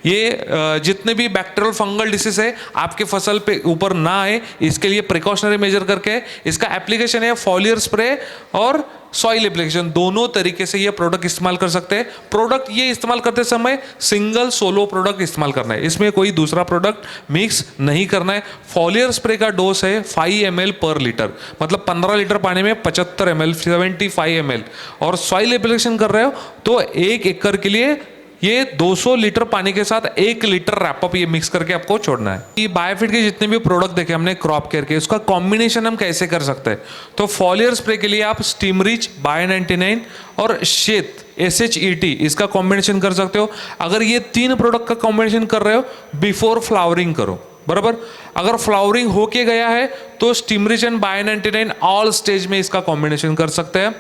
ये जितने भी बैक्टीरियल फंगल डिसीज है आपके फसल पे ऊपर ना आए, इसके लिए प्रिकॉशनरी मेजर करके इसका एप्लीकेशन है फॉलियर स्प्रे और सॉइल एप्लीकेशन, दोनों तरीके से ये प्रोडक्ट इस्तेमाल कर सकते हैं। प्रोडक्ट ये इस्तेमाल करते समय सिंगल सोलो प्रोडक्ट इस्तेमाल करना है, इसमें कोई दूसरा प्रोडक्ट मिक्स नहीं करना है। फॉलियर स्प्रे का डोज है 5 ml पर लीटर, मतलब 15 लीटर पानी में 75 ml, 75 ml। और सॉइल एप्लीकेशन कर रहे हो तो 1 एकड़ के लिए ये 200 लीटर पानी के साथ 1 लीटर रैपअप ये मिक्स करके आपको छोड़ना है। ये बायोफिट के जितने भी प्रोडक्ट देखे हमने क्रॉप केयर के, उसका कॉम्बिनेशन हम कैसे कर सकते हैं। तो फॉलियर स्प्रे के लिए आप स्टीम रिच, बायो 99 और शेत SHET इसका कॉम्बिनेशन कर सकते हो। अगर ये 3 प्रोडक्ट का कॉम्बिनेशन कर रहे हो, बिफोर फ्लावरिंग करो, बराबर। अगर फ्लावरिंग होके गया है तो स्टिमरिच एंड बाय99 ऑल स्टेज में इसका कॉम्बिनेशन कर सकते हैं।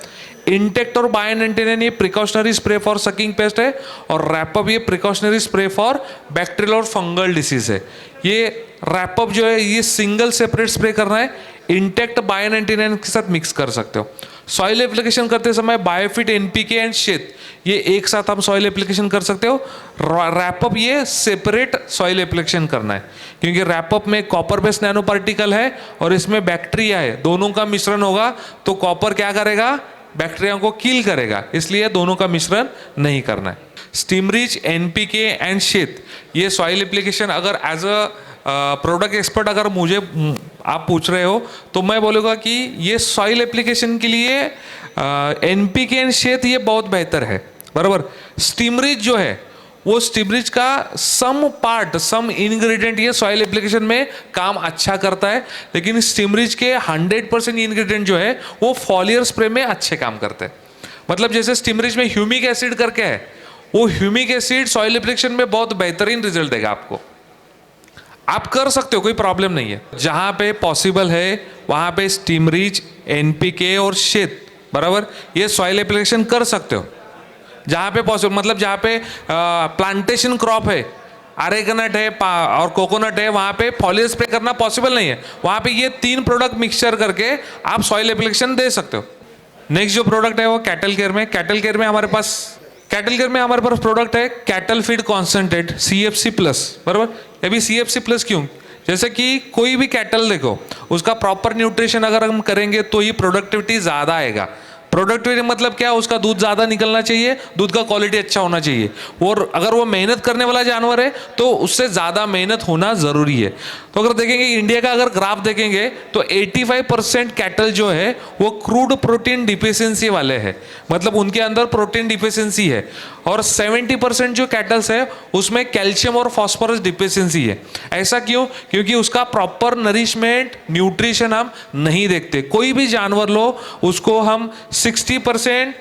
इंटेक्ट और बाय99 ये precautionary spray for sucking paste है, और रैपअप ये प्रिकॉशनरी स्प्रे फॉर बैक्टीरियल और फंगल डिसीज है। ये रैपअप जो है ये सिंगल सेपरेट स्प्रे करना है, इंटेक्ट बाय99 के साथ मिक्स कर सकते हो। सॉइल एप्लीकेशन करते समय बायोफिट, एनपीके एंड शेत ये एक साथ हम सॉइल एप्लीकेशन कर सकते हो। रैपअप ये सेपरेट सॉइल एप्लीकेशन करना है, क्योंकि रैपअप में कॉपर बेस्ड नैनो पार्टिकल है और इसमें बैक्टीरिया है, दोनों का मिश्रण होगा तो कॉपर क्या करेगा, बैक्टीरिया को किल करेगा, इसलिए दोनों का मिश्रण नहीं करना है। स्टिमरिच, एनपीके एंड शेत ये सॉइल एप्लीकेशन अगर एज अ प्रोडक्ट एक्सपर्ट अगर मुझे आप पूछ रहे हो तो मैं बोलूँगा कि ये सॉइल एप्लीकेशन के लिए एनपीके एंड शेत ये बहुत बेहतर है, बराबर। स्टिमरिच जो है वो स्टिमरिच का सम इंग्रेडिएंट ये सॉइल एप्लीकेशन में काम अच्छा करता है, लेकिन स्टिमरिच के 100% इंग्रेडिएंट जो है वो फॉलियर स्प्रे में अच्छे काम करते हैं। मतलब जैसे स्टिमरिच में ह्यूमिक एसिड करके है, वो ह्यूमिक एसिड सॉइल एप्लीकेशन में बहुत बेहतरीन रिजल्ट देगा आपको। आप कर सकते हो, कोई प्रॉब्लम नहीं है। जहां पे पॉसिबल है वहां पे स्टिमरिच, एनपीके और शेत बराबर ये सॉइल एप्लीकेशन कर सकते हो। जहां पे पॉसिबल मतलब जहां पे प्लांटेशन क्रॉप है, अरेगनट है और कोकोनट है, वहां पे फॉलियर स्प्रे करना पॉसिबल नहीं है, वहां पे ये 3 प्रोडक्ट मिक्सचर करके आप सॉइल एप्लीकेशन दे सकते हो। नेक्स्ट जो प्रोडक्ट है वो कैटल केयर में। कैटल केयर में हमारे पास प्रोडक्ट है cattle feed concentrate CFC plus, बराबर। अभी CFC प्लस क्यों, जैसे कि कोई भी कैटल देखो उसका प्रॉपर न्यूट्रिशन अगर हम करेंगे तो ही प्रोडक्टिविटी ज़्यादा आएगा। प्रोडक्टिविटी मतलब क्या, उसका दूध ज़्यादा निकलना चाहिए, दूध का क्वालिटी अच्छा होना चाहिए, और अगर वो मेहनत करने वाला जानवर है तो उससे ज़्यादा मेहनत होना ज़रूरी है। तो अगर देखेंगे इंडिया का अगर ग्राफ देखेंगे तो 85% कैटल जो है वो क्रूड प्रोटीन डिफिशियंसी वाले हैं, मतलब उनके अंदर प्रोटीन डिफिशियंसी है, और 70% जो कैटल्स है उसमें कैल्शियम और फॉस्फोरस डिफिशियंसी है। ऐसा क्यों, क्योंकि उसका प्रॉपर नरिशमेंट न्यूट्रिशन हम नहीं देखते। कोई भी जानवर लो उसको हम 60%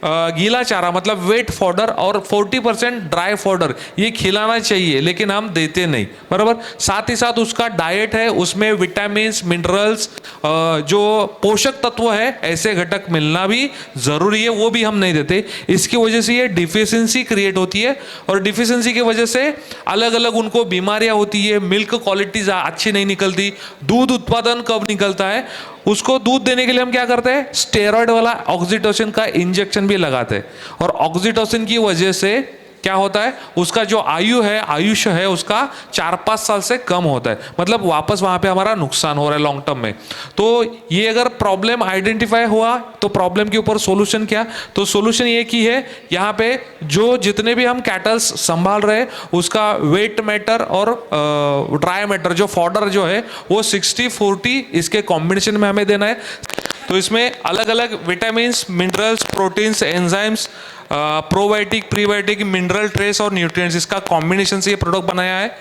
गीला चारा मतलब वेट फॉडर और 40% ड्राई फॉडर ये खिलाना चाहिए, लेकिन हम देते नहीं, बराबर। साथ ही साथ उसका डाइट है, उसमें विटामिन्स, मिनरल्स, जो पोषक तत्व है ऐसे घटक मिलना भी जरूरी है, वो भी हम नहीं देते। इसकी वजह से ये डिफिशियंसी क्रिएट होती है, और डिफिशियंसी की वजह से अलग अलग उनको बीमारियां होती है, मिल्क क्वालिटी अच्छी नहीं निकलती, दूध उत्पादन कब निकलता है, उसको दूध देने के लिए हम क्या करते हैं, स्टेरॉइड वाला ऑक्सीटोसिन का इंजेक्शन भी लगाते हैं, और ऑक्सीटोसिन की वजह से क्या होता है, उसका जो आयुष्य है उसका 4-5 साल से कम होता है, मतलब वापस वहां पे हमारा नुकसान हो रहा है लॉन्ग टर्म में। तो ये अगर प्रॉब्लम आइडेंटिफाई हुआ तो प्रॉब्लम के ऊपर सोल्यूशन क्या, तो सोल्यूशन ये की है, यहाँ पे जो जितने भी हम कैटल्स संभाल रहे हैं उसका वेट मैटर और ड्राई मैटर जो फॉडर जो है वो 60-40 इसके कॉम्बिनेशन में हमें देना है। तो इसमें अलग अलग vitamins, minerals, proteins, enzymes, probiotic, prebiotic, mineral trace और न्यूट्रिएंट्स इसका कॉम्बिनेशन से ये प्रोडक्ट बनाया है।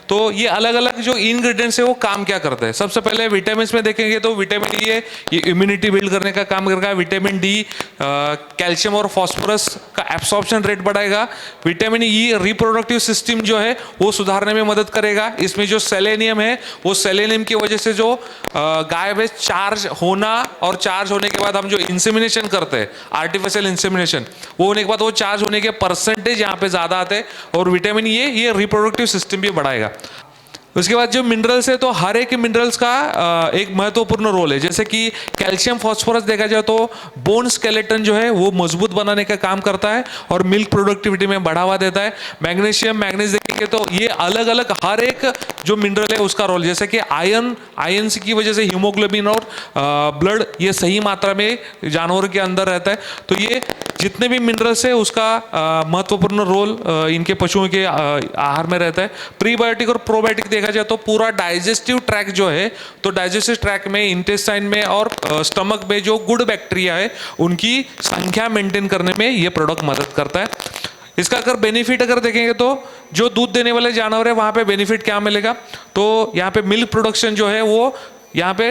तो ये अलग अलग जो इंग्रेडिएंट्स है वो काम क्या करते हैं, सबसे पहले विटामिन में देखेंगे तो विटामिन ई है, ये इम्यूनिटी बिल्ड करने का काम करेगा। विटामिन डी कैल्शियम और फॉस्फोरस का एब्सॉर्प्शन रेट बढ़ाएगा। विटामिन ई रिप्रोडक्टिव सिस्टम जो है वो सुधारने में मदद करेगा। इसमें जो सेलेनियम है वो सेलेनियम की वजह से जो गाय में चार्ज होना और चार्ज होने के बाद हम जो इंसेमिनेशन करते हैं आर्टिफिशियल इंसेमिनेशन, वो होने के बाद वो चार्ज होने के परसेंटेज यहाँ पे ज्यादा आते हैं, और विटामिन ई ये रिप्रोडक्टिव सिस्टम भी बढ़ाएगा। उसके बाद जो मिनरल्स है तो हर एक मिनरल्स का एक महत्वपूर्ण रोल है, जैसे कि कैल्शियम फॉस्फोरस देखा जाए तो बोन स्केलेटन जो है वो मजबूत बनाने का काम करता है और मिल्क प्रोडक्टिविटी में बढ़ावा देता है। मैग्नीशियम, मैग्नीज देखेंगे तो ये अलग अलग हर एक जो मिनरल है उसका रोल, जैसे कि आयन की वजह से हीमोग्लोबिन और ब्लड ये सही मात्रा में जानवरों के अंदर रहता है। तो ये जितने भी मिनरल्स है उसका महत्वपूर्ण रोल इनके पशुओं के आहार में रहता है। प्रीबायोटिक और प्रोबायोटिक देखा जाए तो पूरा डाइजेस्टिव ट्रैक जो है, तो डाइजेस्टिव ट्रैक में, इंटेस्टाइन में और स्टमक में जो गुड बैक्टीरिया है उनकी संख्या मेंटेन करने में ये प्रोडक्ट मदद करता है। इसका अगर बेनिफिट अगर देखेंगे तो जो दूध देने वाले जानवर है वहां पे बेनिफिट क्या मिलेगा, तो यहाँ पे मिल्क प्रोडक्शन जो है वो यहाँ पे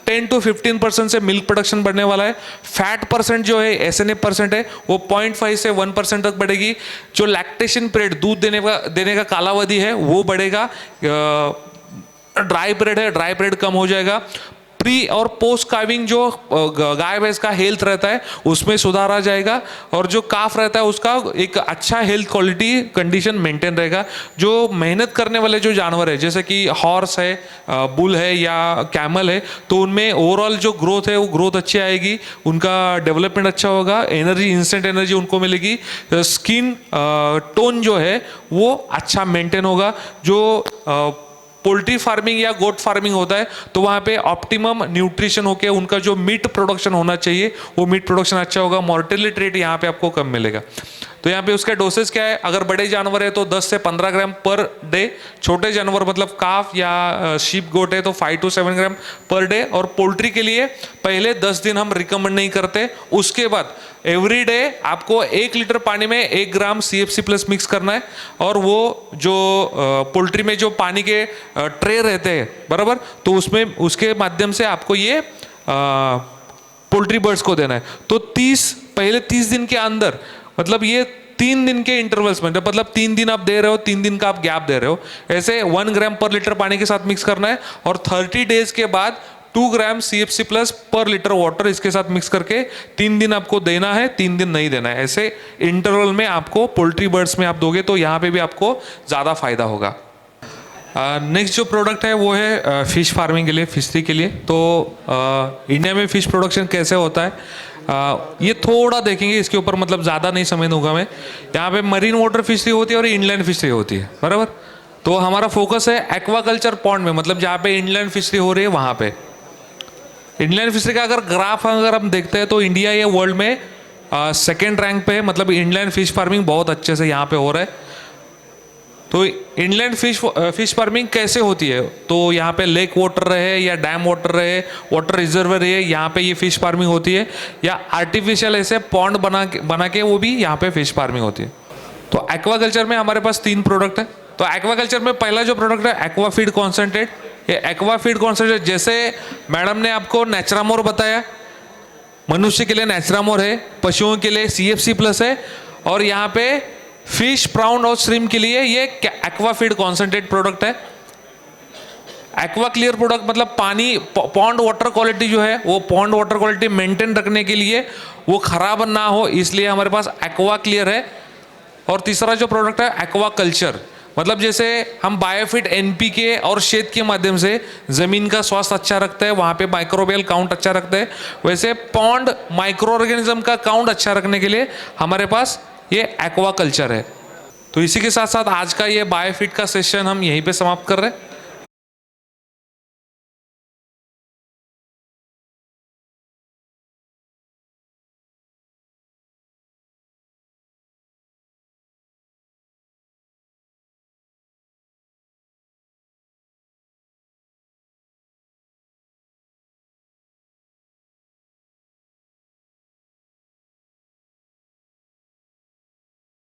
10 to 15% से मिल्क प्रोडक्शन बढ़ने वाला है। फैट परसेंट जो है SNF% है वो 0.5 से 1% तक बढ़ेगी। जो लैक्टेशन पीरियड दूध देने का कालावधि है वो बढ़ेगा ड्राई पीरियड है, ड्राई पीरियड कम हो जाएगा। प्री और पोस्ट काविंग जो गाय भैंस का हेल्थ रहता है उसमें सुधार आ जाएगा, और जो काफ रहता है उसका एक अच्छा हेल्थ क्वालिटी कंडीशन मेंटेन रहेगा। जो मेहनत करने वाले जो जानवर है जैसे कि हॉर्स है, बुल है या कैमल है, तो उनमें ओवरऑल जो ग्रोथ है वो ग्रोथ अच्छी आएगी, उनका डेवलपमेंट अच्छा होगा, एनर्जी इंस्टेंट एनर्जी उनको मिलेगी, स्किन टोन जो है वो अच्छा मेंटेन होगा। जो पोल्ट्री फार्मिंग या गोट फार्मिंग होता है तो वहाँ पे ऑप्टिमम न्यूट्रिशन होके उनका जो मीट प्रोडक्शन होना चाहिए वो मीट प्रोडक्शन अच्छा होगा, मोर्टेलिटी रेट यहाँ पे आपको कम मिलेगा। तो यहाँ पे उसका डोसेज क्या है, अगर बड़े जानवर है तो 10 से 15 ग्राम पर डे, छोटे जानवर मतलब काफ या शीप गोट है तो 5 to 7 ग्राम पर डे। और पोल्ट्री के लिए पहले 10 दिन हम रिकमेंड नहीं करते, उसके बाद एवरी डे आपको 1 लीटर पानी में 1 ग्राम CFC प्लस मिक्स करना है। और वो जो पोल्ट्री में जो पानी के ट्रे रहते हैं बराबर, तो उसमें उसके माध्यम से आपको ये पोल्ट्री बर्ड्स को देना है। तो पहले 30 दिन के अंदर, मतलब ये 3 दिन के इंटरवल्स में, मतलब 3 दिन आप दे रहे हो, 3 दिन का आप गैप दे रहे हो, ऐसे 1 ग्राम पर लीटर पानी के साथ मिक्स करना है। और 30 डेज के बाद 2 ग्राम CFC प्लस पर लीटर वाटर इसके साथ मिक्स करके 3 दिन आपको देना है, 3 दिन नहीं देना है। ऐसे इंटरवल में आपको पोल्ट्री बर्ड्स में आप दोगे तो यहाँ पे भी आपको ज़्यादा फायदा होगा। नेक्स्ट जो प्रोडक्ट है वो है फिश फार्मिंग के लिए, फिशरी के लिए। तो इंडिया में फिश प्रोडक्शन कैसे होता है ये थोड़ा देखेंगे, इसके ऊपर मतलब ज़्यादा नहीं समझ दूंगा मैं। यहाँ पे मरीन वाटर फिशरी होती है और इनलैंड फिशरी होती है बराबर। तो हमारा फोकस है एक्वाकल्चर पॉन्ड में, मतलब जहाँ पे इनलैंड फिशरी हो रही है वहाँ पे। इनलैंड फिशरी का अगर ग्राफ अगर हम देखते हैं तो इंडिया ये वर्ल्ड में 2nd रैंक पे है, मतलब इनलैंड फिश फार्मिंग बहुत अच्छे से यहाँ पे हो रहा है। तो इनलैंड फिश फार्मिंग कैसे होती है, तो यहाँ पे लेक वाटर रहे या डैम वाटर रहे, वाटर रिजर्वर रहे, यहाँ पे ये फिश फार्मिंग होती है। या आर्टिफिशियल ऐसे पॉन्ड बना के वो भी यहाँ पे फिश फार्मिंग होती है। तो एक्वाकल्चर में हमारे पास 3 प्रोडक्ट है। तो एक्वाकल्चर में पहला जो प्रोडक्ट है एक्वाफीड कॉन्सेंट्रेट। ये एक्वाफीड कॉन्सेंट्रेट जैसे मैडम ने आपको नेचुरामोर बताया, मनुष्य के लिए नेचुरामोर है, पशुओं के लिए CFC प्लस है, और यहाँ पे फिश, प्राउन और श्रिम्प के लिए ये एक्वाफीड कॉन्सेंट्रेट प्रोडक्ट है। एक्वा क्लियर प्रोडक्ट मतलब पानी, पॉन्ड वाटर क्वालिटी जो है वो पॉन्ड वाटर क्वालिटी मेंटेन रखने के लिए, वो खराब ना हो इसलिए हमारे पास एक्वा क्लियर है। और तीसरा जो प्रोडक्ट है एक्वा कल्चर, मतलब जैसे हम बायोफिट NPK और शेद के माध्यम से ज़मीन का स्वास्थ्य अच्छा रखते हैं, वहाँ पे माइक्रोबियल काउंट अच्छा रखते हैं, वैसे पॉन्ड माइक्रो ऑर्गेनिज्म का काउंट अच्छा रखने के लिए हमारे पास ये एक्वा कल्चर है। तो इसी के साथ साथ आज का ये बायोफिट का सेशन हम यहीं पे समाप्त कर रहे हैं।